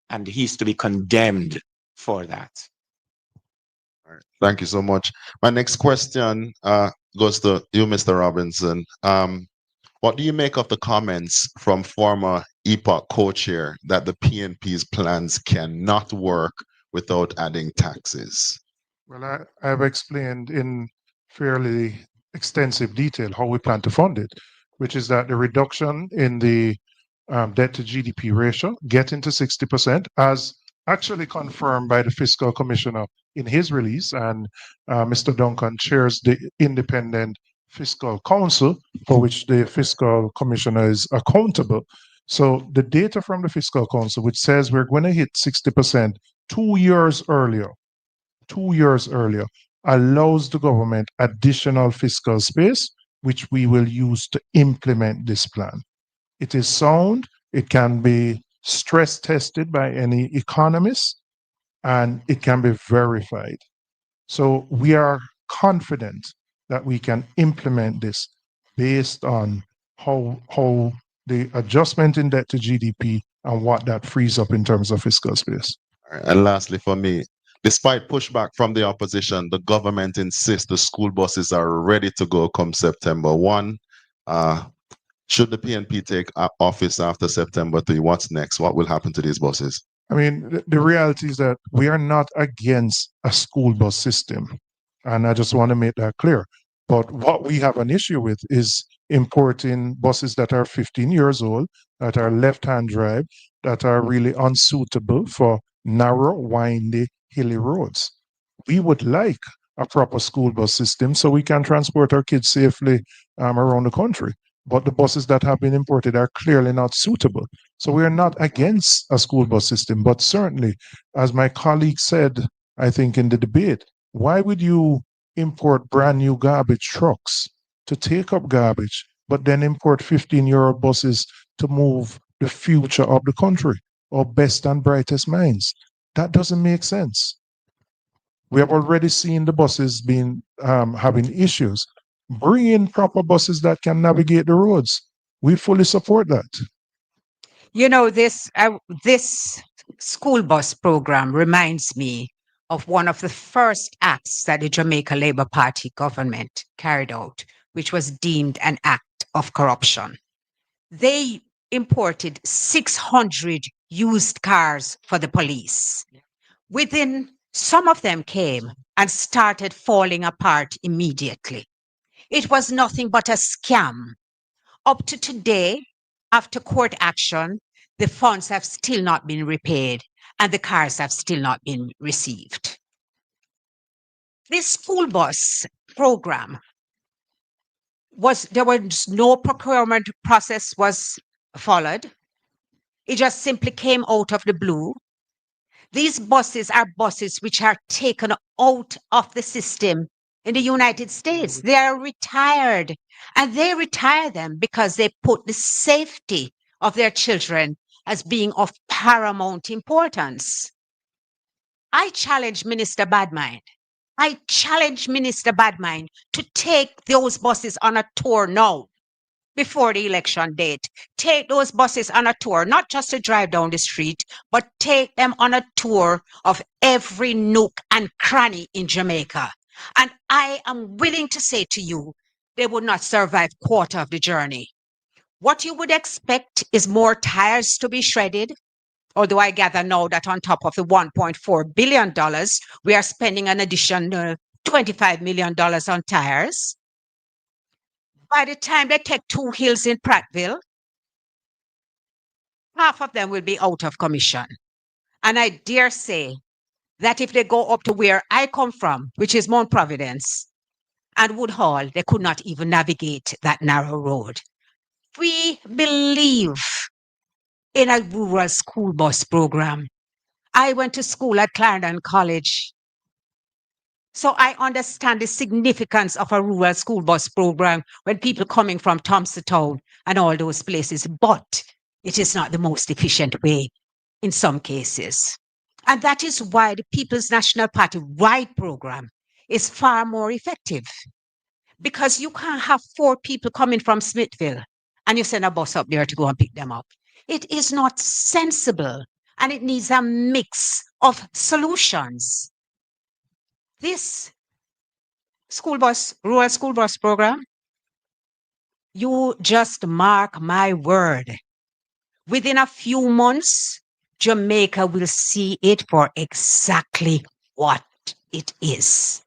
M: And he's to be condemned for that.
R: All right. Thank you so much. My next question goes to you, Mr. Robinson. What do you make of the comments from former EPOC co-chair that the PNP's plans cannot work without adding taxes?
I: Well, I've explained in fairly extensive detail how we plan to fund it, which is that the reduction in the debt to GDP ratio, getting to 60%, as actually confirmed by the fiscal commissioner in his release, and Mr. Duncan chairs the independent fiscal council for which the fiscal commissioner is accountable. So the data from the fiscal council, which says we're going to hit 60% 2 years earlier, allows the government additional fiscal space, which we will use to implement this plan. It is sound, it can be stress tested by any economist, and it can be verified. So we are confident that we can implement this based on how the adjustment in debt to GDP and what that frees up in terms of fiscal space.
R: All right. And lastly, for me, despite pushback from the opposition, the government insists the school buses are ready to go come September 1. Should the PNP take office after September 3, what's next? What will happen to these buses?
I: I mean, the reality is that we are not against a school bus system. And I just want to make that clear. But what we have an issue with is importing buses that are 15 years old, that are left-hand drive, that are really unsuitable for narrow, windy, hilly roads. We would like a proper school bus system so we can transport our kids safely around the country. But the buses that have been imported are clearly not suitable. So we are not against a school bus system, but certainly, as my colleague said, I think in the debate, why would you import brand new garbage trucks to take up garbage, but then import 15-year-old buses to move the future of the country, or best and brightest minds? That doesn't make sense. We have already seen the buses being having issues. Bring in proper buses that can navigate the roads. We fully support that.
P: You know, this school bus program reminds me of one of the first acts that the Jamaica Labour Party government carried out, which was deemed an act of corruption. They imported 600 used cars for the police. Within, some of them came and started falling apart immediately. It was nothing but a scam. Up to today, after court action, the funds have still not been repaid and the cars have still not been received. This school bus program there was no procurement process was followed. It just simply came out of the blue. These buses are buses which are taken out of the system in the United States. They are retired, and they retire them because they put the safety of their children as being of paramount importance. I challenge Minister Badmind. I challenge Minister Badmind to take those buses on a tour now, before the election date. Take those buses on a tour, not just to drive down the street, but take them on a tour of every nook and cranny in Jamaica. And I am willing to say to you, they would not survive quarter of the journey. What you would expect is more tires to be shredded, although I gather now that on top of the $1.4 billion, we are spending an additional $25 million on tires. By the time they take 2 hills in Prattville, half of them will be out of commission. And I dare say that if they go up to where I come from, which is Mount Providence and Woodhall, they could not even navigate that narrow road. We believe in a rural school bus program. I went to school at Clarendon College, so I understand the significance of a rural school bus program when people coming from Thompson and all those places, but it is not the most efficient way in some cases. And that is why the People's National Party ride program is far more effective. Because you can't have 4 people coming from Smithville and you send a bus up there to go and pick them up. It is not sensible, and it needs a mix of solutions. This rural school bus program, you just mark my word. Within a few months, Jamaica will see it for exactly what it is.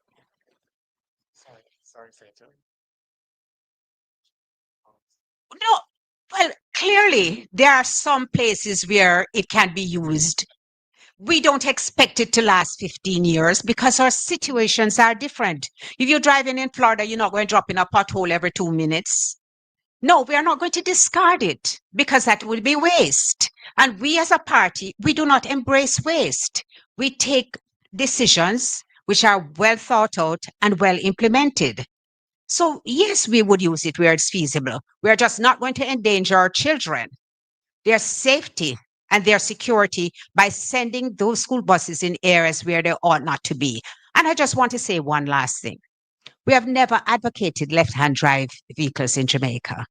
M: Sorry, Senator.
P: No, well, clearly there are some places where it can be used. We don't expect it to last 15 years because our situations are different. If you're driving in Florida, you're not going to drop in a pothole every 2 minutes. No, we are not going to discard it because that would be waste. And we as a party, we do not embrace waste. We take decisions which are well thought out and well implemented. So yes, we would use it where it's feasible. We are just not going to endanger our children, their safety and their security by sending those school buses in areas where they ought not to be. And I just want to say one last thing. We have never advocated left-hand drive vehicles in Jamaica.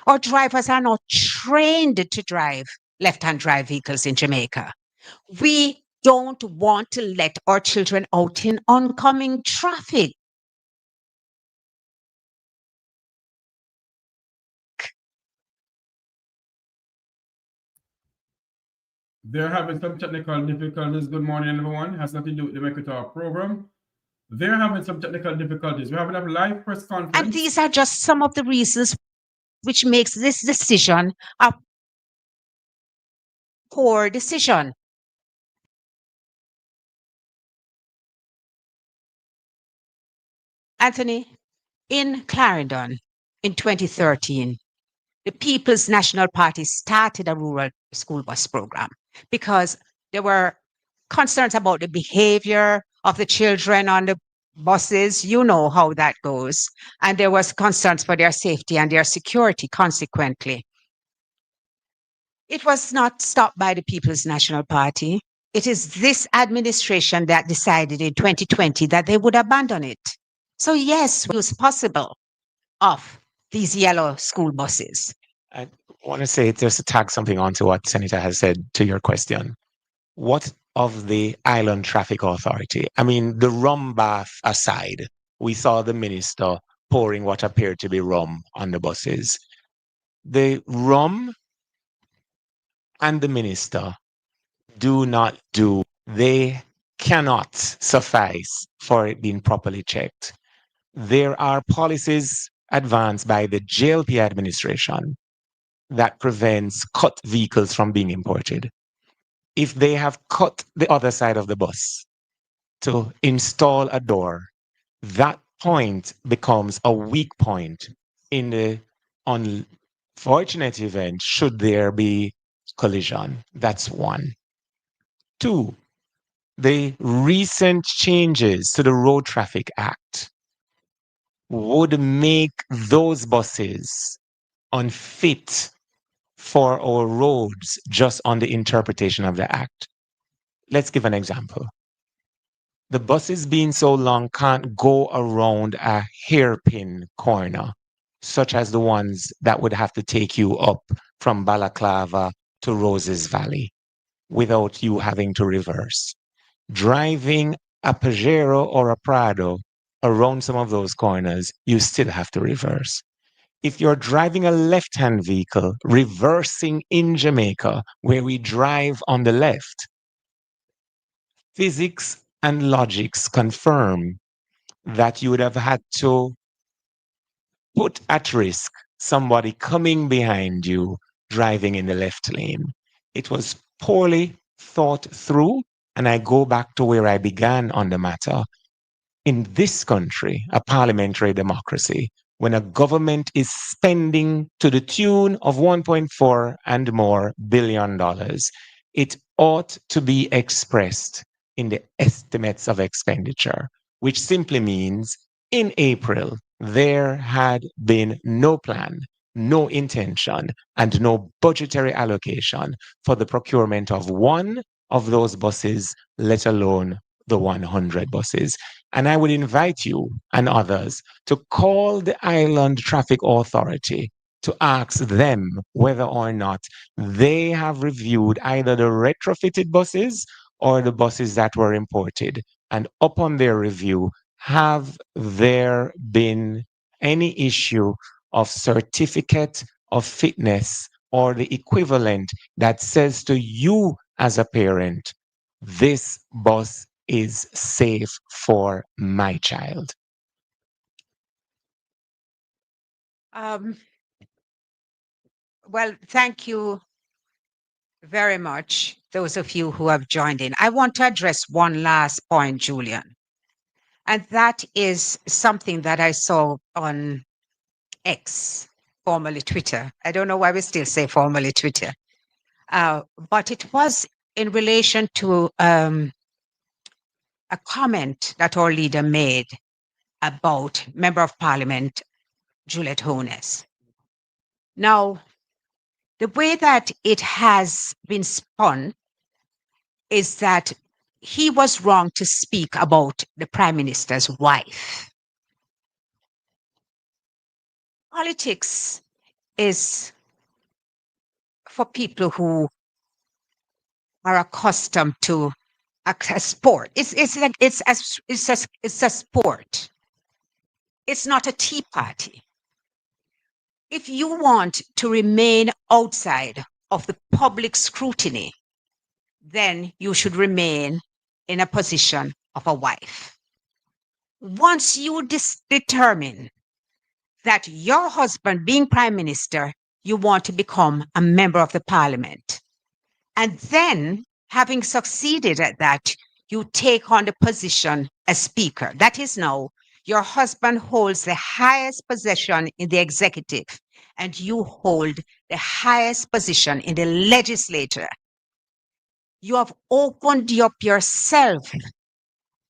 P: Our drivers are not trained to drive left-hand drive vehicles in Jamaica. We don't want to let our children out in oncoming traffic.
F: They're having some technical difficulties. Good morning, everyone. It has nothing to do with the Make It Talk program. They're having some technical difficulties. We're having a live press conference.
P: And these are just some of the reasons which makes this decision a poor decision. Anthony, in Clarendon in 2013, the People's National Party started a rural school bus program because there were concerns about the behavior of the children on the buses. You know how that goes. And there was concerns for their safety and their security consequently. It was not stopped by the People's National Party. It is this administration that decided in 2020 that they would abandon it. So yes, it was possible of these yellow school buses.
M: I want to say, just to tag something on to what Senator has said to your question. What of the Island Traffic Authority. I mean, the rum bath aside, we saw the minister pouring what appeared to be rum on the buses. The rum and the minister they cannot suffice for it being properly checked. There are policies advanced by the JLP administration that prevents cut vehicles from being imported. If they have cut the other side of the bus to install a door, that point becomes a weak point in the unfortunate event should there be collision. That's one. Two, the recent changes to the Road Traffic Act would make those buses unfit for our roads just on the interpretation of the act. Let's give an example. The buses being so long can't go around a hairpin corner, such as the ones that would have to take you up from Balaclava to Roses Valley without you having to reverse. Driving a Pajero or a Prado around some of those corners, you still have to reverse. If you're driving a left-hand vehicle, reversing in Jamaica, where we drive on the left, physics and logics confirm that you would have had to put at risk somebody coming behind you driving in the left lane. It was poorly thought through, and I go back to where I began on the matter. In this country, a parliamentary democracy, when a government is spending to the tune of $1.4 and more billion, it ought to be expressed in the estimates of expenditure, which simply means in April, there had been no plan, no intention, and no budgetary allocation for the procurement of one of those buses, let alone the 100 buses. And I would invite you and others to call the Island Traffic Authority to ask them whether or not they have reviewed either the retrofitted buses or the buses that were imported. And upon their review, have there been any issue of certificate of fitness or the equivalent that says to you as a parent, this bus is safe for my child?
P: Well, thank you very much, those of you who have joined in. I want to address one last point, Julian, and that is something that I saw on X, formerly Twitter. I don't know why we still say formerly Twitter, but it was in relation to a comment that our leader made about Member of Parliament Juliet Hones. Now, the way that it has been spun is that he was wrong to speak about the Prime Minister's wife. Politics is for people who are accustomed to a sport. It's a sport. It's not a tea party. If you want to remain outside of the public scrutiny, then you should remain in a position of a wife. Once you determine that your husband, being Prime Minister, you want to become a member of the Parliament, and then, having succeeded at that, you take on the position as Speaker. That is now, your husband holds the highest position in the executive, and you hold the highest position in the legislature. You have opened up yourself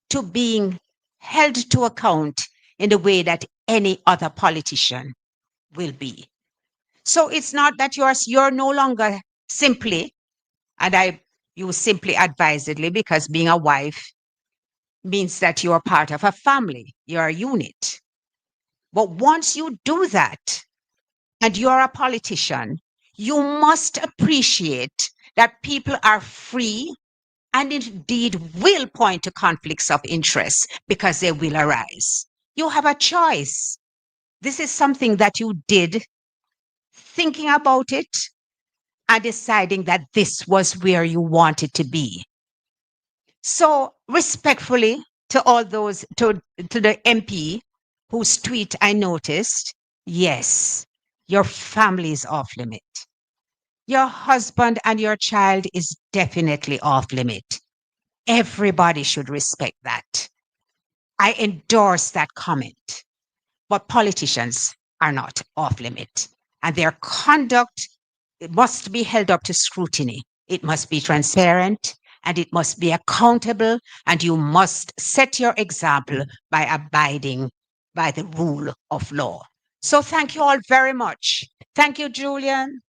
P: to being held to account in the way that any other politician will be. So it's not that you're no longer simply, and I use simply advisedly because being a wife means that you are part of a family, you're a unit. But once you do that, and you're a politician, you must appreciate that people are free and indeed will point to conflicts of interest because they will arise. You have a choice. This is something that you did, thinking about it and deciding that this was where you wanted to be. So respectfully to all those, to the MP whose tweet I noticed, yes, your family is off limit. Your husband and your child is definitely off limit. Everybody should respect that. I endorse that comment. But politicians are not off limit, and their conduct must be held up to scrutiny. It must be transparent, and it must be accountable, and you must set your example by abiding by the rule of law. So thank you all very much. Thank you, Julian.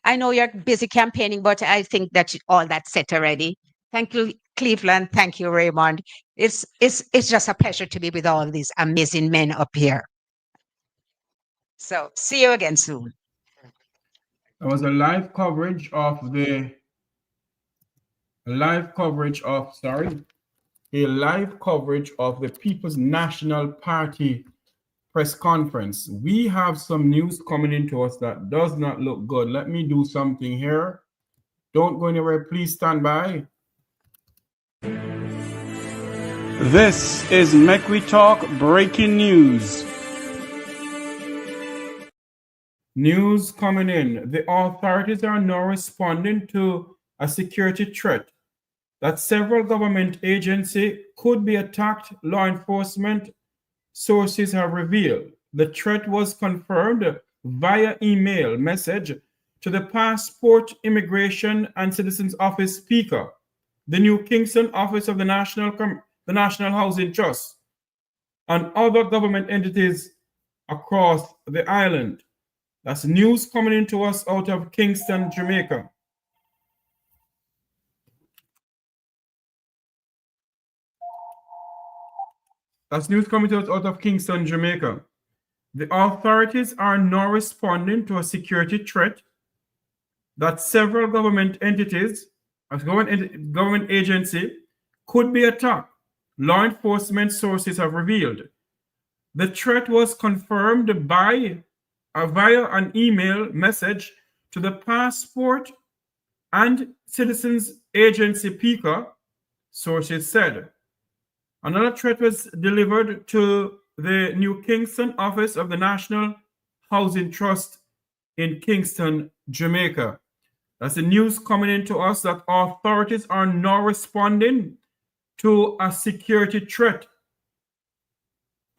P: I know you're busy campaigning, but I think that all that's set already. Thank you, Cleveland. Thank you, Raymond. It's just a pleasure to be with all these amazing men up here. So see you again soon.
F: There was a live coverage of the People's National Party press conference. We have some news coming into us that does not look good. Let me do something here. Don't go anywhere. Please stand by. This is Make We Talk breaking news. News coming in. The authorities are now responding to a security threat that several government agencies could be attacked, law enforcement sources have revealed. The threat was confirmed via email message to the Passport, Immigration and Citizens Office Speaker, the New Kingston Office of the National Housing Trust, and other government entities across the island. That's news coming into us out of Kingston, Jamaica. That's news coming to us out of Kingston, Jamaica. The authorities are now responding to a security threat that several government entities, government agency, could be attacked, law enforcement sources have revealed. The threat was confirmed via an email message to the Passport and Citizens Agency PICA, sources said. Another threat was delivered to the New Kingston Office of the National Housing Trust in Kingston, Jamaica. That's the news coming into us that authorities are now responding to a security threat,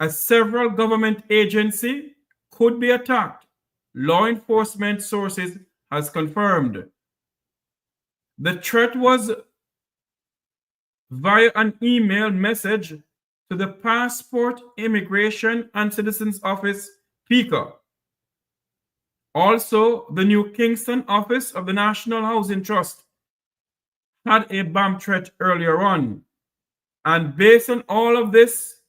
F: as several government agencies could be attacked, law enforcement sources has confirmed. The threat was via an email message to the Passport, Immigration and Citizens Office, PICA. Also, the New Kingston Office of the National Housing Trust had a bomb threat earlier on. And based on all of this,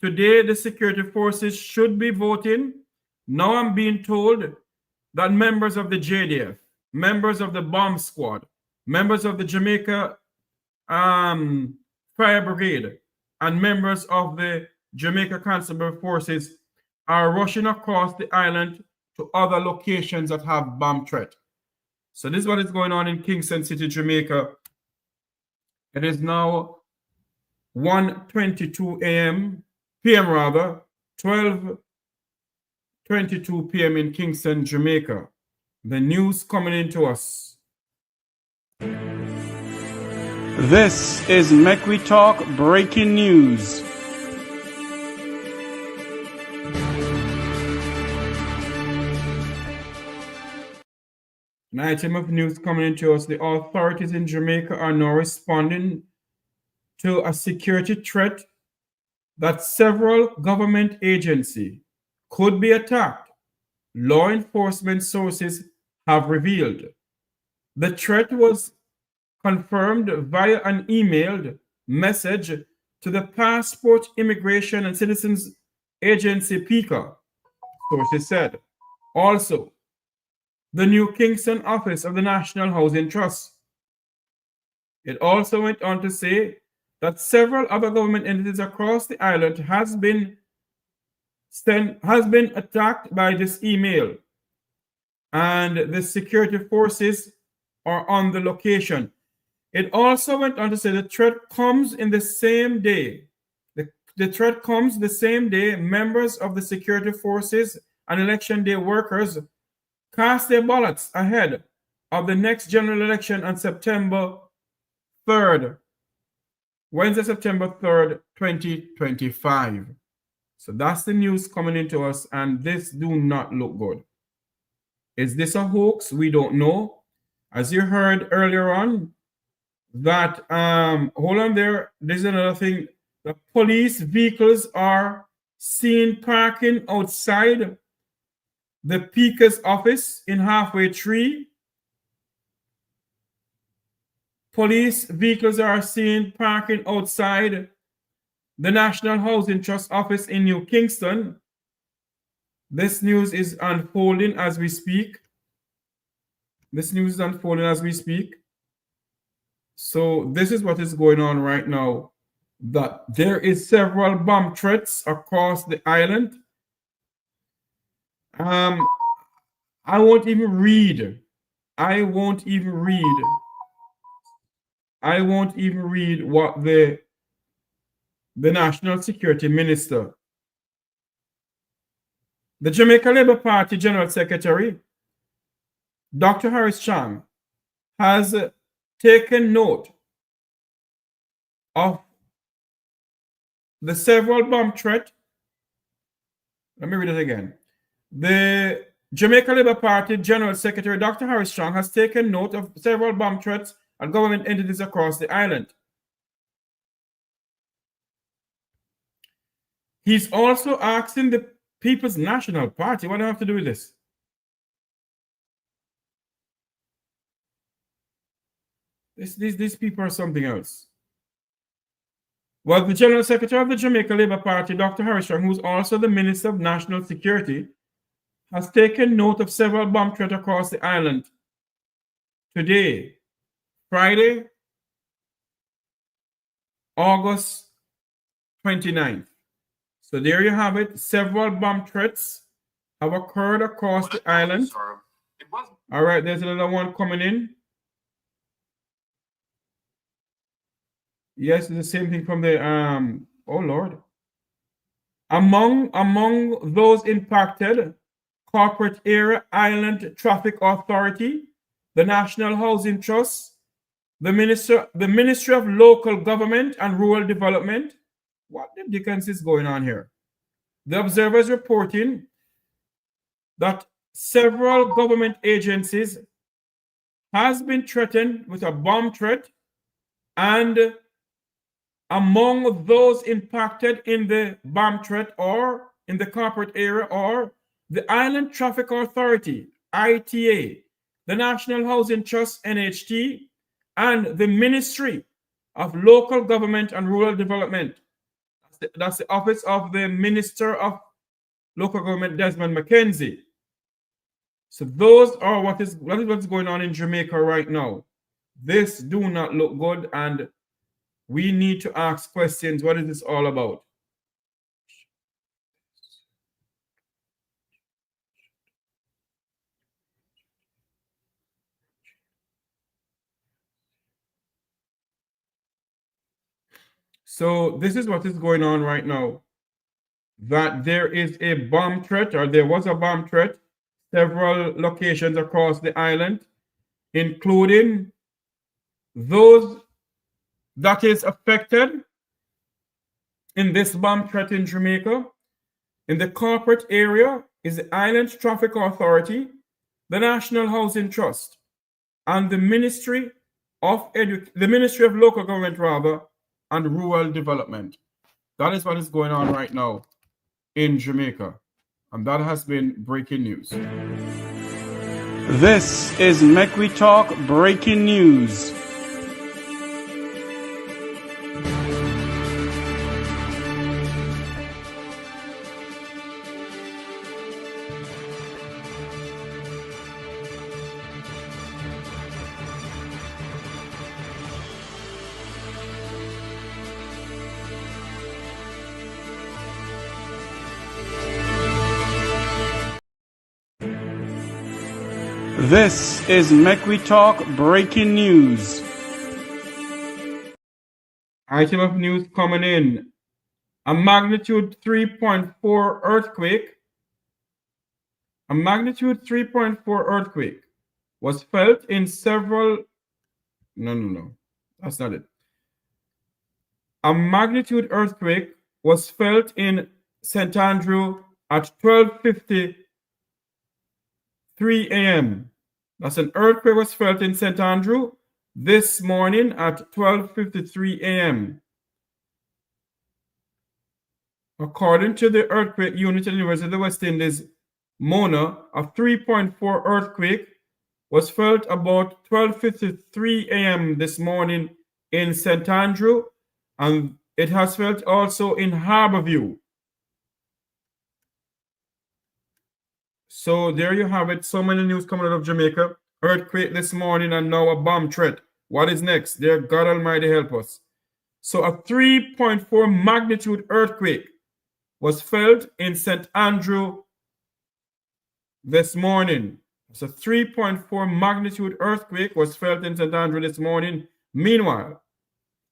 F: today the security forces should be voting. Now I'm being told that members of the JDF, members of the bomb squad, members of the Jamaica Fire Brigade, and members of the Jamaica Constable Forces are rushing across the island to other locations that have bomb threat. So this is what is going on in Kingston City, Jamaica. It is now 1:22 p.m. 12:22 p.m. in Kingston, Jamaica. The news coming into us. This is Make We Talk breaking news. An item of news coming into us. The authorities in Jamaica are now responding to a security threat that several government agencies could be attacked, law enforcement sources have revealed. The threat was confirmed via an emailed message to the Passport, Immigration and Citizens Agency, PICA, sources said. Also, the New Kingston Office of the National Housing Trust It also went on to say that several other government entities across the island has been attacked by this email, and the security forces are on the location. It also went on to say the threat comes in the same day. The threat comes the same day members of the security forces and election day workers cast their ballots ahead of the next general election on September 3rd, Wednesday, September 3rd, 2025. So that's the news coming into us, and this do not look good. Is this a hoax? We don't know. As you heard earlier on, that, hold on there, there's another thing. The police vehicles are seen parking outside the Speaker's office in Halfway Tree. Police vehicles are seen parking outside the National Housing Trust office in New Kingston. This news is unfolding as we speak. So this is what is going on right now. That there is several bomb threats across the island. I won't even read what the National Security Minister, the Jamaica Labour Party General Secretary, Dr. Harris Chang, has taken note of the several bomb threat. Let me read it again. The Jamaica Labour Party General Secretary Dr. Harris Chang has taken note of several bomb threats at government entities across the island. He's also asking the People's National Party, what do I have to do with this? These people are something else. Well, the General Secretary of the Jamaica Labour Party, Dr. Harris Chang, who's also the Minister of National Security, has taken note of several bomb threats across the island. Today, Friday, August 29th. So there you have it. Several bomb threats have occurred across the island. All right, there's another one coming in. Yes, it's the same thing from the oh Lord. Among those impacted, Corporate Area Island Traffic Authority, the National Housing Trust, the Ministry of Local Government and Rural Development. What the dickens is going on here? The Observer is reporting that several government agencies has been threatened with a bomb threat, and among those impacted in the bomb threat or in the corporate area are the Island Traffic Authority, ITA, the National Housing Trust, NHT, and the Ministry of Local Government and Rural Development. That's the office of the Minister of Local Government, Desmond McKenzie. So those are what is what's going on in Jamaica right now. This do not look good, and we need to ask questions. What is this all about? So this is what is going on right now. That there is a bomb threat, or there was a bomb threat, several locations across the island, including those that is affected in this bomb threat in Jamaica. In the corporate area is the Island Traffic Authority, the National Housing Trust, and the Ministry of Local Government and Rural Development. That is what is going on right now in Jamaica, and that has been breaking news.
S: This is Make We Talk Breaking News. This is Make We Talk Breaking News. Item of news coming in. A magnitude 3.4 earthquake. A magnitude 3.4 earthquake was felt in several. No. That's not it. A magnitude earthquake was felt in St. Andrew at 12:53 a.m. That's an earthquake was felt in St. Andrew this morning at 12:53 a.m. According to the earthquake unit at the University of the West Indies, Mona, a 3.4 earthquake was felt about 12:53 a.m. this morning in St. Andrew, and it has felt also in Harborview. So there you have it. So many news coming out of Jamaica. Earthquake this morning and now a bomb threat. What is next? Dear God Almighty, help us. So a 3.4 magnitude earthquake was felt in St. Andrew this morning. So 3.4 magnitude earthquake was felt in St. Andrew this morning. Meanwhile,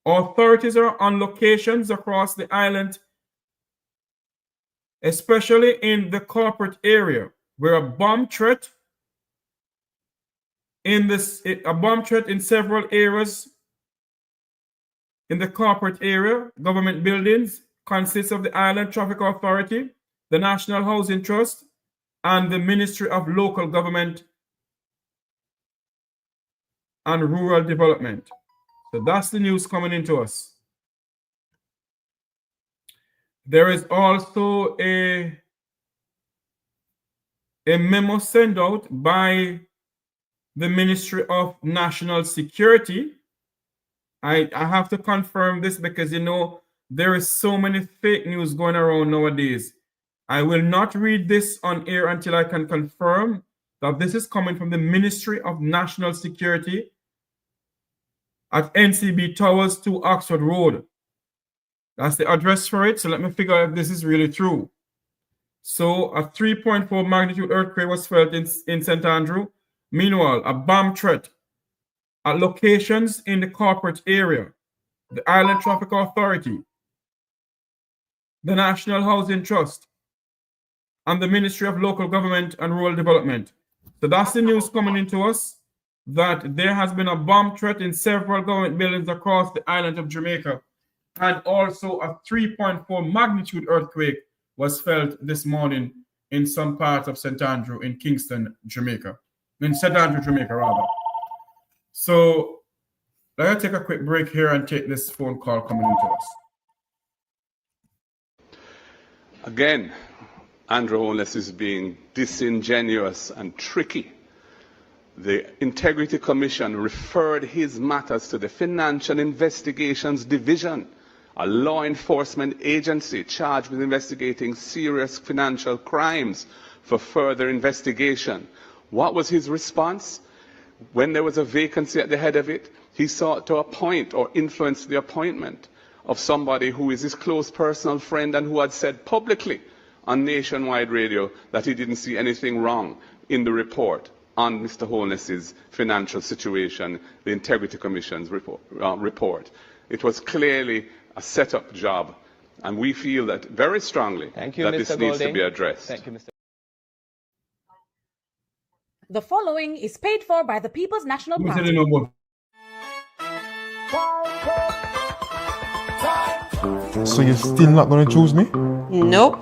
S: authorities are on locations across the island, especially in the corporate area, where a bomb threat in several areas in the corporate area, government buildings, consists of the Island Traffic Authority, the National Housing Trust, and the Ministry of Local Government and Rural Development. So that's the news coming into us. There is also a memo sent out by the Ministry of National Security. I have to confirm this because, you know, there is so many fake news going around nowadays. I will not read this on air until I can confirm that this is coming from the Ministry of National Security at NCB Towers 2 Oxford Road. That's the address for it. So let me figure out if this is really true. So a 3.4 magnitude earthquake was felt in St. Andrew. Meanwhile, a bomb threat at locations in the corporate area, the Island Traffic Authority, the National Housing Trust, and the Ministry of Local Government and Rural Development. So that's the news coming into us, that there has been a bomb threat in several government buildings across the island of Jamaica, and also a 3.4 magnitude earthquake was felt this morning in some parts of St. Andrew in Kingston, Jamaica. In St. Andrew, Jamaica, rather. So let's take a quick break here and take this phone call coming into us.
G: Again, Andrew Holness is being disingenuous and tricky. The Integrity Commission referred his matters to the Financial Investigations Division, a law enforcement agency charged with investigating serious financial crimes, for further investigation. What was his response? When there was a vacancy at the head of it, he sought to appoint or influence the appointment of somebody who is his close personal friend and who had said publicly on nationwide radio that he didn't see anything wrong in the report on Mr. Holness's financial situation, the Integrity Commission's report. It was clearly a set-up job, and we feel that very strongly that this needs to be addressed.
J: Thank you, Mr. The following is paid for by the People's National Party.
C: So you're still not going to choose me?
D: Nope.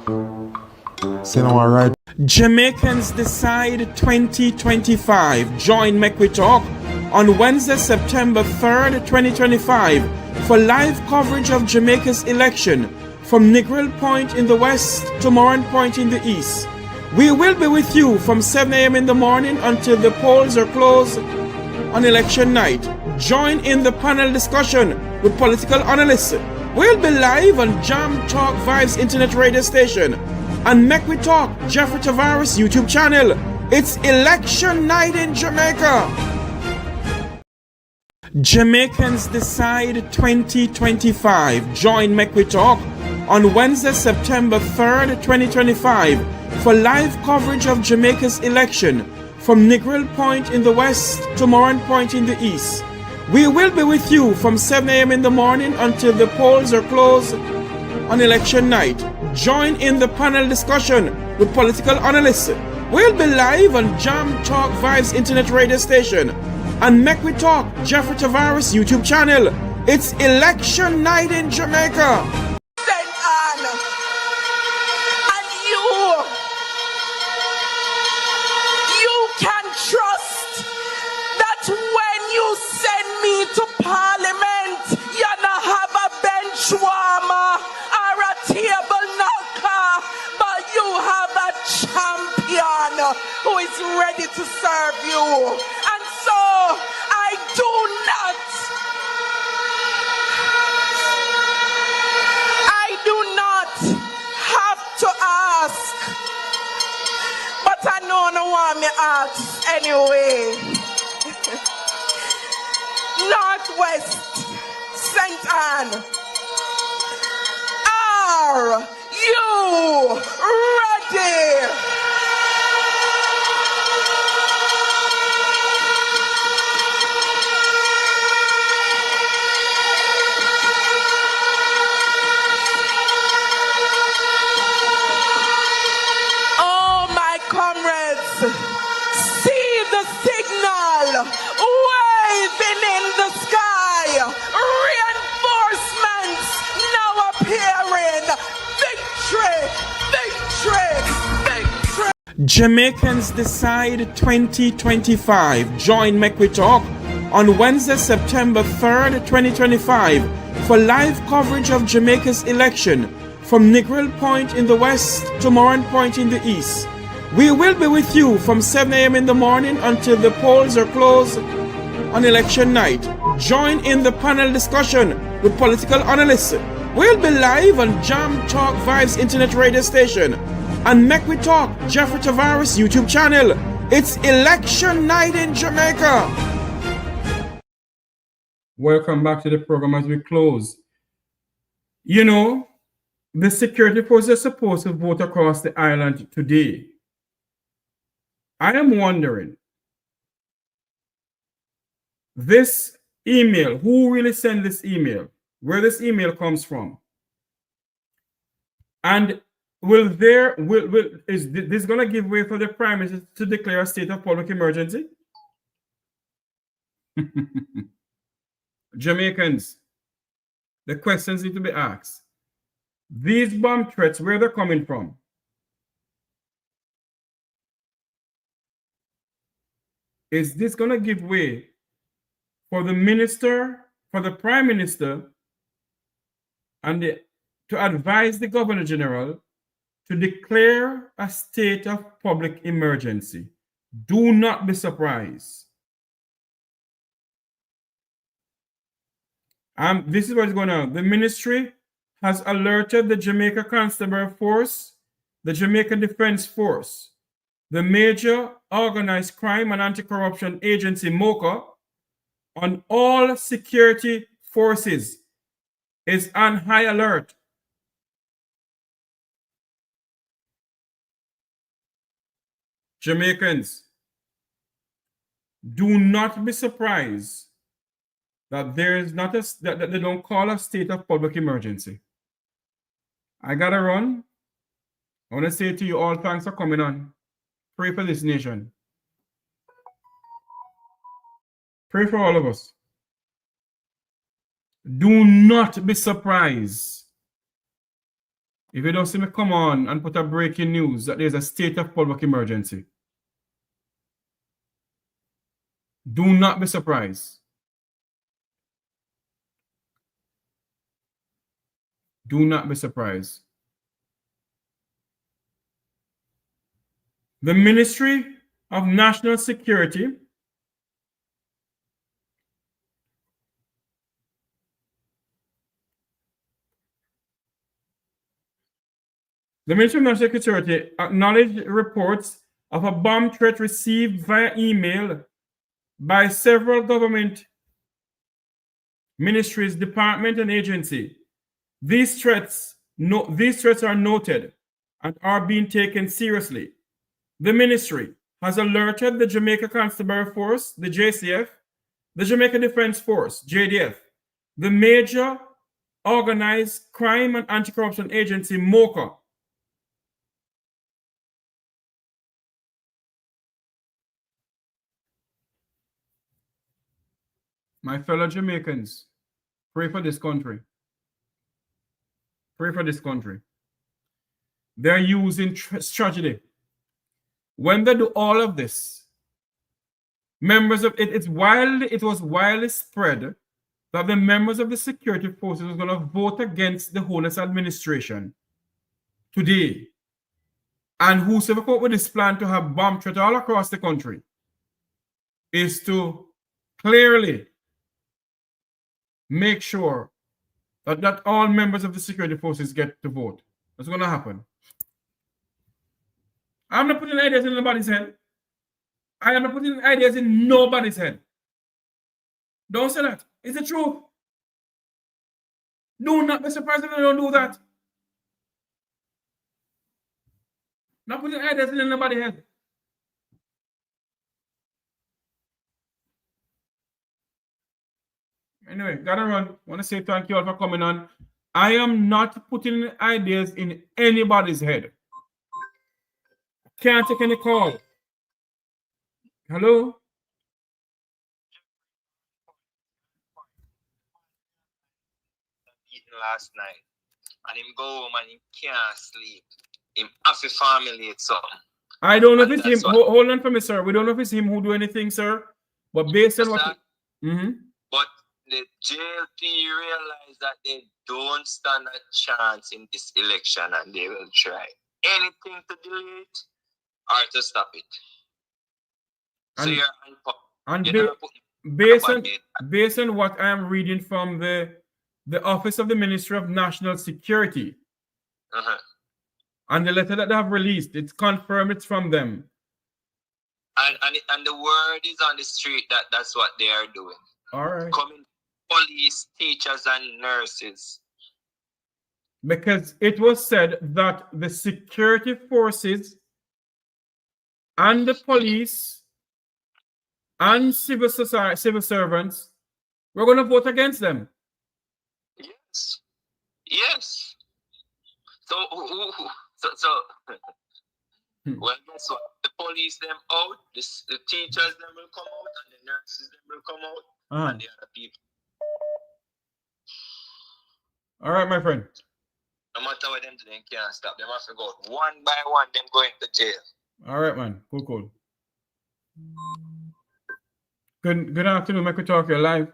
C: Say no, alright.
F: Jamaicans Decide 2025. Join Make We Talk on Wednesday, September 3rd, 2025 for live coverage of Jamaica's election from Negril Point in the west to Moran Point in the east. We will be with you from 7 a.m. in the morning until the polls are closed on election night. Join in the panel discussion with political analysts. We'll be live on Jam Talk Vibes Internet Radio Station and Make We Talk Jeffrey Tavares YouTube channel. It's election night in Jamaica. Jamaicans Decide 2025. Join Make We Talk on Wednesday, September 3rd, 2025 for live coverage of Jamaica's election from Negril Point in the west to Moran Point in the east. We will be with you from 7 a.m. in the morning until the polls are closed on election night. Join in the panel discussion with political analysts. We'll be live on Jam Talk Vibes internet radio station and Make We Talk Jeffrey Tavares YouTube channel. It's election night in Jamaica.
T: Trust that when you send me to Parliament, you not have a bench warmer or a table knocker, but you have a champion who is ready to serve you. And so I do not have to ask. But I know no one me ask anyway. Northwest, St. Anne, are you ready? See the signal waving in the sky. Reinforcements now appearing. Victory, victory, victory.
F: Jamaicans Decide 2025. Join Make We Talk on Wednesday, September 3rd, 2025 for live coverage of Jamaica's election from Negril Point in the west to Moran Point in the east. We will be with you from 7 a.m. in the morning until the polls are closed on election night. Join in the panel discussion with political analysts. We'll be live on Jam Talk Vibes internet radio station and Make We Talk Jeffrey Tavares YouTube channel. It's election night in Jamaica.
S: Welcome back to the program as we close. You know, the security forces are supposed to vote across the island today. I am wondering, this email, who really sent this email, where this email comes from, and is this going to give way for the Prime Minister to declare a state of public emergency? Jamaicans, the questions need to be asked. These bomb threats, where they're coming from? Is this going to give way for the minister, for the Prime Minister, and to advise the Governor General to declare a state of public emergency? Do not be surprised. This is what's going on. The ministry has alerted the Jamaica Constable Force, the Jamaica Defense Force, the Major Organized Crime and Anti-Corruption Agency, MOCA, on all security forces is on high alert. Jamaicans, do not be surprised that there is not that they don't call a state of public emergency. I gotta run. I want to say to you all, thanks for coming on. Pray for this nation. Pray for all of us. Do not be surprised if you don't see me come on and put a breaking news that there's a state of public emergency. Do not be surprised. Do not be surprised. The Ministry of National Security acknowledged reports of a bomb threat received via email by several government ministries, departments, and agencies. These threats are noted and are being taken seriously. The ministry has alerted the Jamaica Constabulary Force, the JCF, the Jamaica Defense Force, JDF, the Major Organized Crime and Anti-Corruption Agency, MOCA, my fellow Jamaicans, pray for this country. Pray for this country. They're using tragedy. When they do all of this, members of it was wildly spread that the members of the security forces were going to vote against the Holness administration today. And whosoever come up with this plan to have bomb threat all across the country is to clearly make sure that all members of the security forces get to vote. That's going to happen. I'm not putting ideas in nobody's head. I am not putting ideas in nobody's head. Don't say that. It's the truth. Do not be surprised if they don't do that. Not putting ideas in nobody's head. Anyway, gotta run. Want to say thank you all for coming on. I am not putting ideas in anybody's head. Can't take any call. Hello?
U: Eating last night. And him go home and he can't sleep. Him have to formulate something.
S: I don't know if it's him. Hold on for me, sir. We don't know if it's him who do anything, sir. But based on what...
U: But the JLP realize that they don't stand a chance in this election and they will try anything to delay it or to stop it. So
S: based on what I am reading from the Office of the Ministry of National Security, and the letter that they have released, it's confirmed it's from them.
U: And the word is on the street that that's what they are doing.
S: All right.
U: Coming police, teachers, and nurses.
S: Because it was said that the security forces and the police and civil servants were going to vote against them.
U: Yes. Yes. So well, guess what? The police them out, the teachers them will come out, and the nurses them will come out, and the other people.
S: All right, my friend.
U: No matter what them do, they can't stop. They have to go one by one, them going to jail.
S: All right, man. Cool. Good afternoon. Make we talk here live.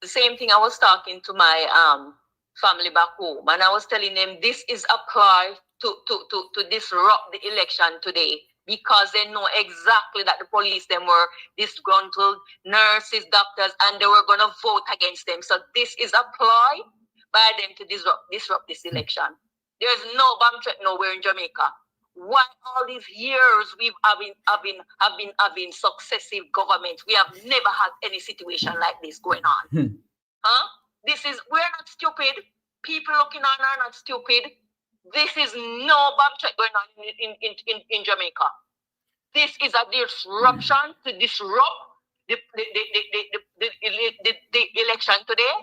V: The same thing, I was talking to my family back home, and I was telling them this is a ploy to disrupt the election today, because they know exactly that the police them were disgruntled, nurses, doctors, and they were going to vote against them. So this is a ploy by them to disrupt this election. There's no bomb threat nowhere in Jamaica. Why all these years we've having successive governments, we have never had any situation like this going on. We're not stupid. People looking on are not stupid. This is no bomb threat going on in Jamaica. This is a disruption to disrupt the election today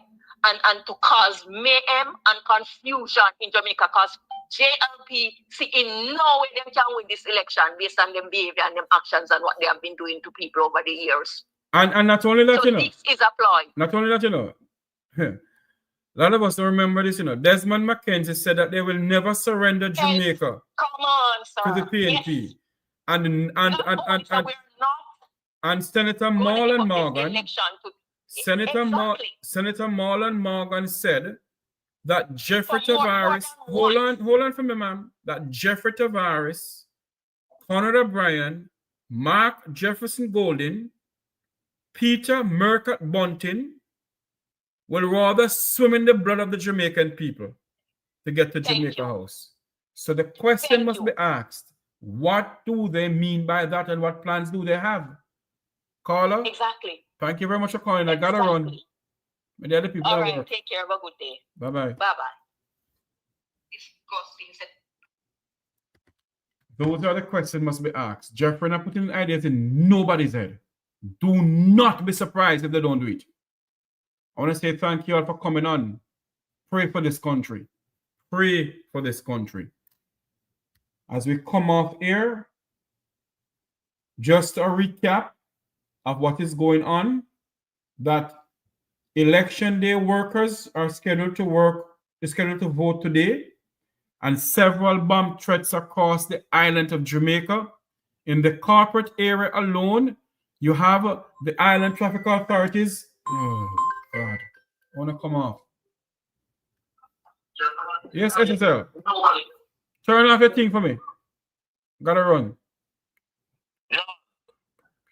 V: and to cause mayhem and confusion in Jamaica, because JLP see in no way them can win this election based on them behavior and them actions and what they have been doing to people over the years.
S: And not only that,
V: so this is a ploy.
S: Not only that, a lot of us don't remember this, Desmond McKenzie said that they will never surrender Jamaica
V: to
S: the PNP. Yes. And Senator Marlon Morgan, Senator Marlon Morgan said that Jeffrey Tavares, hold on for me, ma'am, that Jeffrey Tavares, Conrad O'Brien, Mark Jefferson Golden, Peter Murcutt Bunting will rather swim in the blood of the Jamaican people to get to Jamaica House. So the question must be asked, what do they mean by that and what plans do they have? Caller?
V: Exactly.
S: Thank you very much for calling. I gotta run. The other people
V: all right, take care. Have a good day.
S: Bye-bye.
V: Bye-bye. Disgusting.
S: Those are the questions must be asked. Jeffrey not putting ideas in nobody's head. Do not be surprised if they don't do it. I want to say thank you all for coming on. Pray for this country. Pray for this country. As we come off here, just a recap of what is going on, that election day workers are scheduled to vote today, and several bomb threats across the island of Jamaica. In the corporate area alone, you have the island traffic authorities. Oh, God. I want to come off. Yes, SSL. Turn off your thing for me. Gotta run.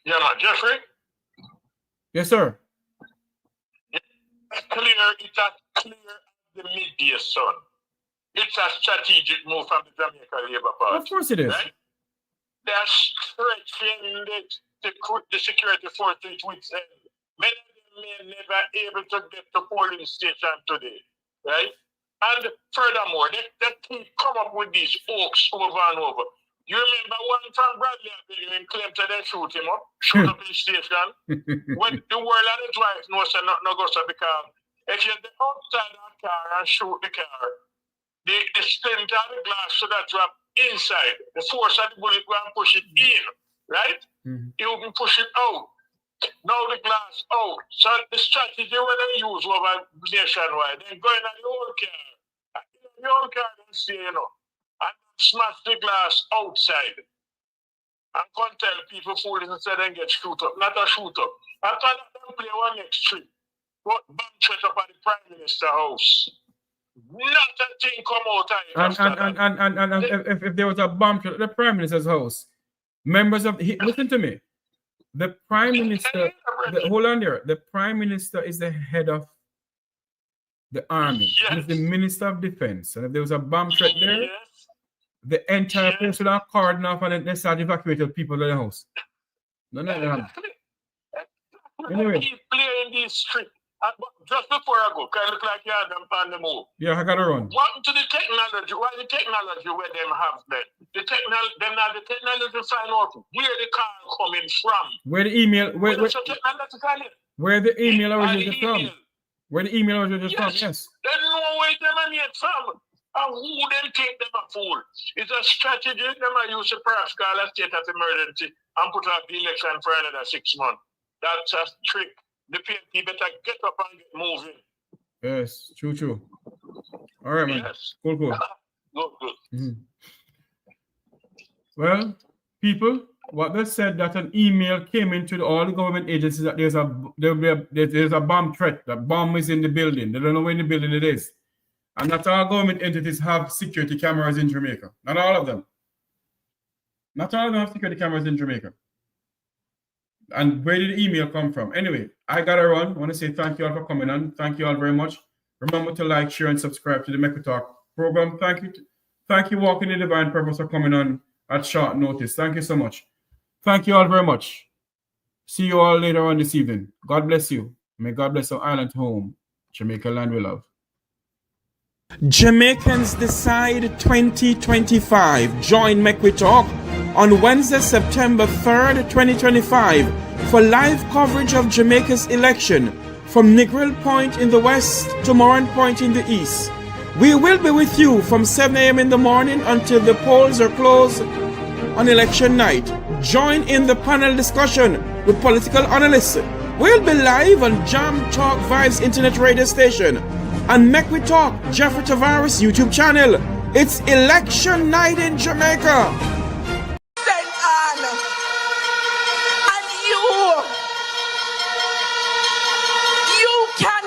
B: Yeah, Jeffrey?
S: Yes, sir.
B: It's clear the midday sun. It's a strategic move from the Jamaica Labour Party.
S: Of course it is. Right?
B: They're stretching the security force to its wits end. Many of them may never able to get to polling station today, right? And furthermore, they keep come up with these hoax over and over. You remember one from Bradley Avenue in Clemson, they shoot him up, shoot up his station. When the world and his wife knows that nothing goes up because if you're outside that car and shoot the car, the splint of the glass should have dropped inside. The force of the bullet go and push it in, right? You can push it out. Now the glass out. So the strategy when they use over nationwide, they're going at the old car. The old car don't see, and smash the glass outside. And can't tell people foolish and say they get shoot up. Not a shoot up. After that, they play one next trip. But bomb threat up at the Prime Minister's house. Not a thing come out of it.
S: And if there was a bomb threat at the Prime Minister's house, members of listen to me. The Prime Minister, hold on there. The Prime Minister is the head of the army. Yes. He's the Minister of Defense. And if there was a bomb threat there, the entire place would have cordoned off and they start evacuating people to the house. No. Anyway.
B: Keep playing this trick. Just before I go, can I look like you're on the move?
S: Yeah, I gotta run.
B: What to the technology? Why the technology where them have that? The technology to find out where the car coming from.
S: Where the email where the email originated from. Where the email originated from, yes.
B: They know where them are made from. And who them think them a fool? It's a strategy them are use to perhaps call a state of emergency and put up the election for another 6 months. That's a trick. The PNP better get up and get moving.
S: Yes, true. All right, man.
B: Yes.
S: Cool.
B: Good.
S: Mm-hmm. Well, people, what they said that an email came into all the government agencies that there's a bomb threat. That bomb is in the building. They don't know where in the building it is. And not all government entities have security cameras in Jamaica. Not all of them. Not all of them have security cameras in Jamaica. And where did the email come from? Anyway, I gotta run. I want to say thank you all for coming on. Thank you all very much. Remember to like, share, and subscribe to the Make We Talk program. Thank you, Walking in Divine Purpose, for coming on at short notice. Thank you so much. Thank you all very much. See you all later on this evening. God bless you. May God bless our island home, Jamaica land we love.
F: Jamaicans Decide 2025. Join Make We Talk on Wednesday, September 3rd, 2025 for live coverage of Jamaica's election from Negril Point in the west to Moran Point in the east. We will be with you from 7 a.m. in the morning until the polls are closed on election night. Join in the panel discussion with political analysts. We'll be live on Jam Talk Vibes Internet Radio Station and Make We Talk Jeffrey Tavares YouTube channel. It's election night in Jamaica.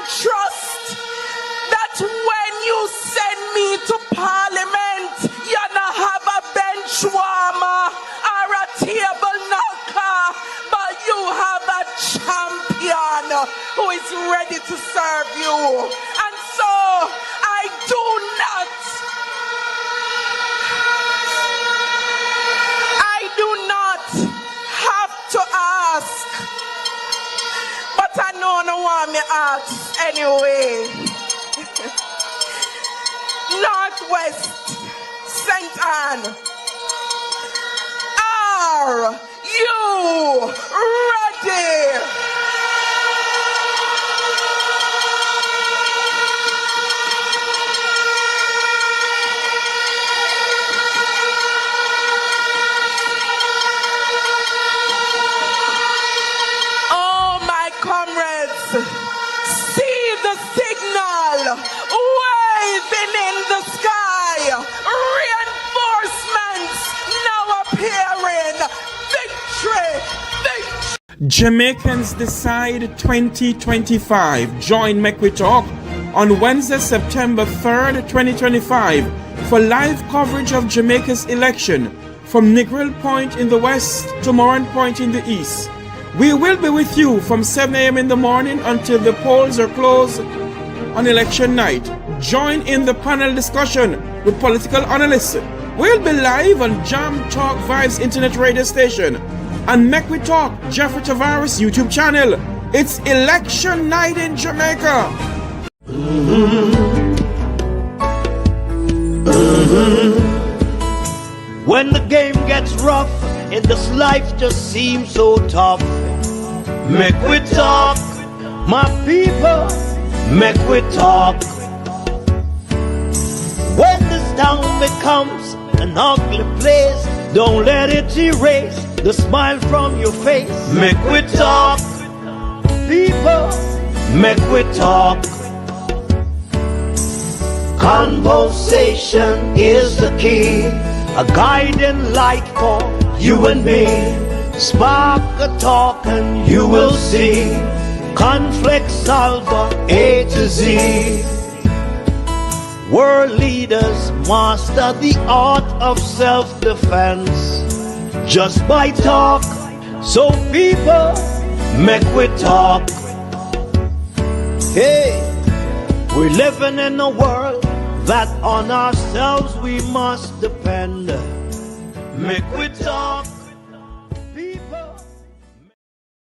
T: Trust that when you send me to Parliament, you're not have a bench warmer or a table knocker, but you have a champion who is ready to serve you. And so I do not have to ask. I know no one me ask anyway. Northwest, St. Anne, Are you ready? Oh, my comrades, see the signal waving in the sky. Reinforcements now appearing. Victory, victory.
F: Jamaicans Decide 2025. Join Make We Talk on Wednesday, September 3rd, 2025 for live coverage of Jamaica's election from Negril Point in the west to Moran Point in the east. We will be with you from 7 a.m. in the morning until the polls are closed on election night. Join in the panel discussion with political analysts. We'll be live on Jam Talk Vibes internet radio station and Make We Talk Jeffrey Tavares YouTube channel. It's election night in Jamaica.
H: When the game gets rough and this life just seems so tough, make we talk, my people, make we talk. When this town becomes an ugly place, don't let it erase the smile from your face. Make we talk, people, make we talk. Conversation is the key, a guiding light for you and me. Spark a talk and you will see. Conflict solver A to Z. World leaders master the art of self-defense just by talk. So people, make we talk. Hey, we're living in a world that on ourselves we must depend. Make we talk.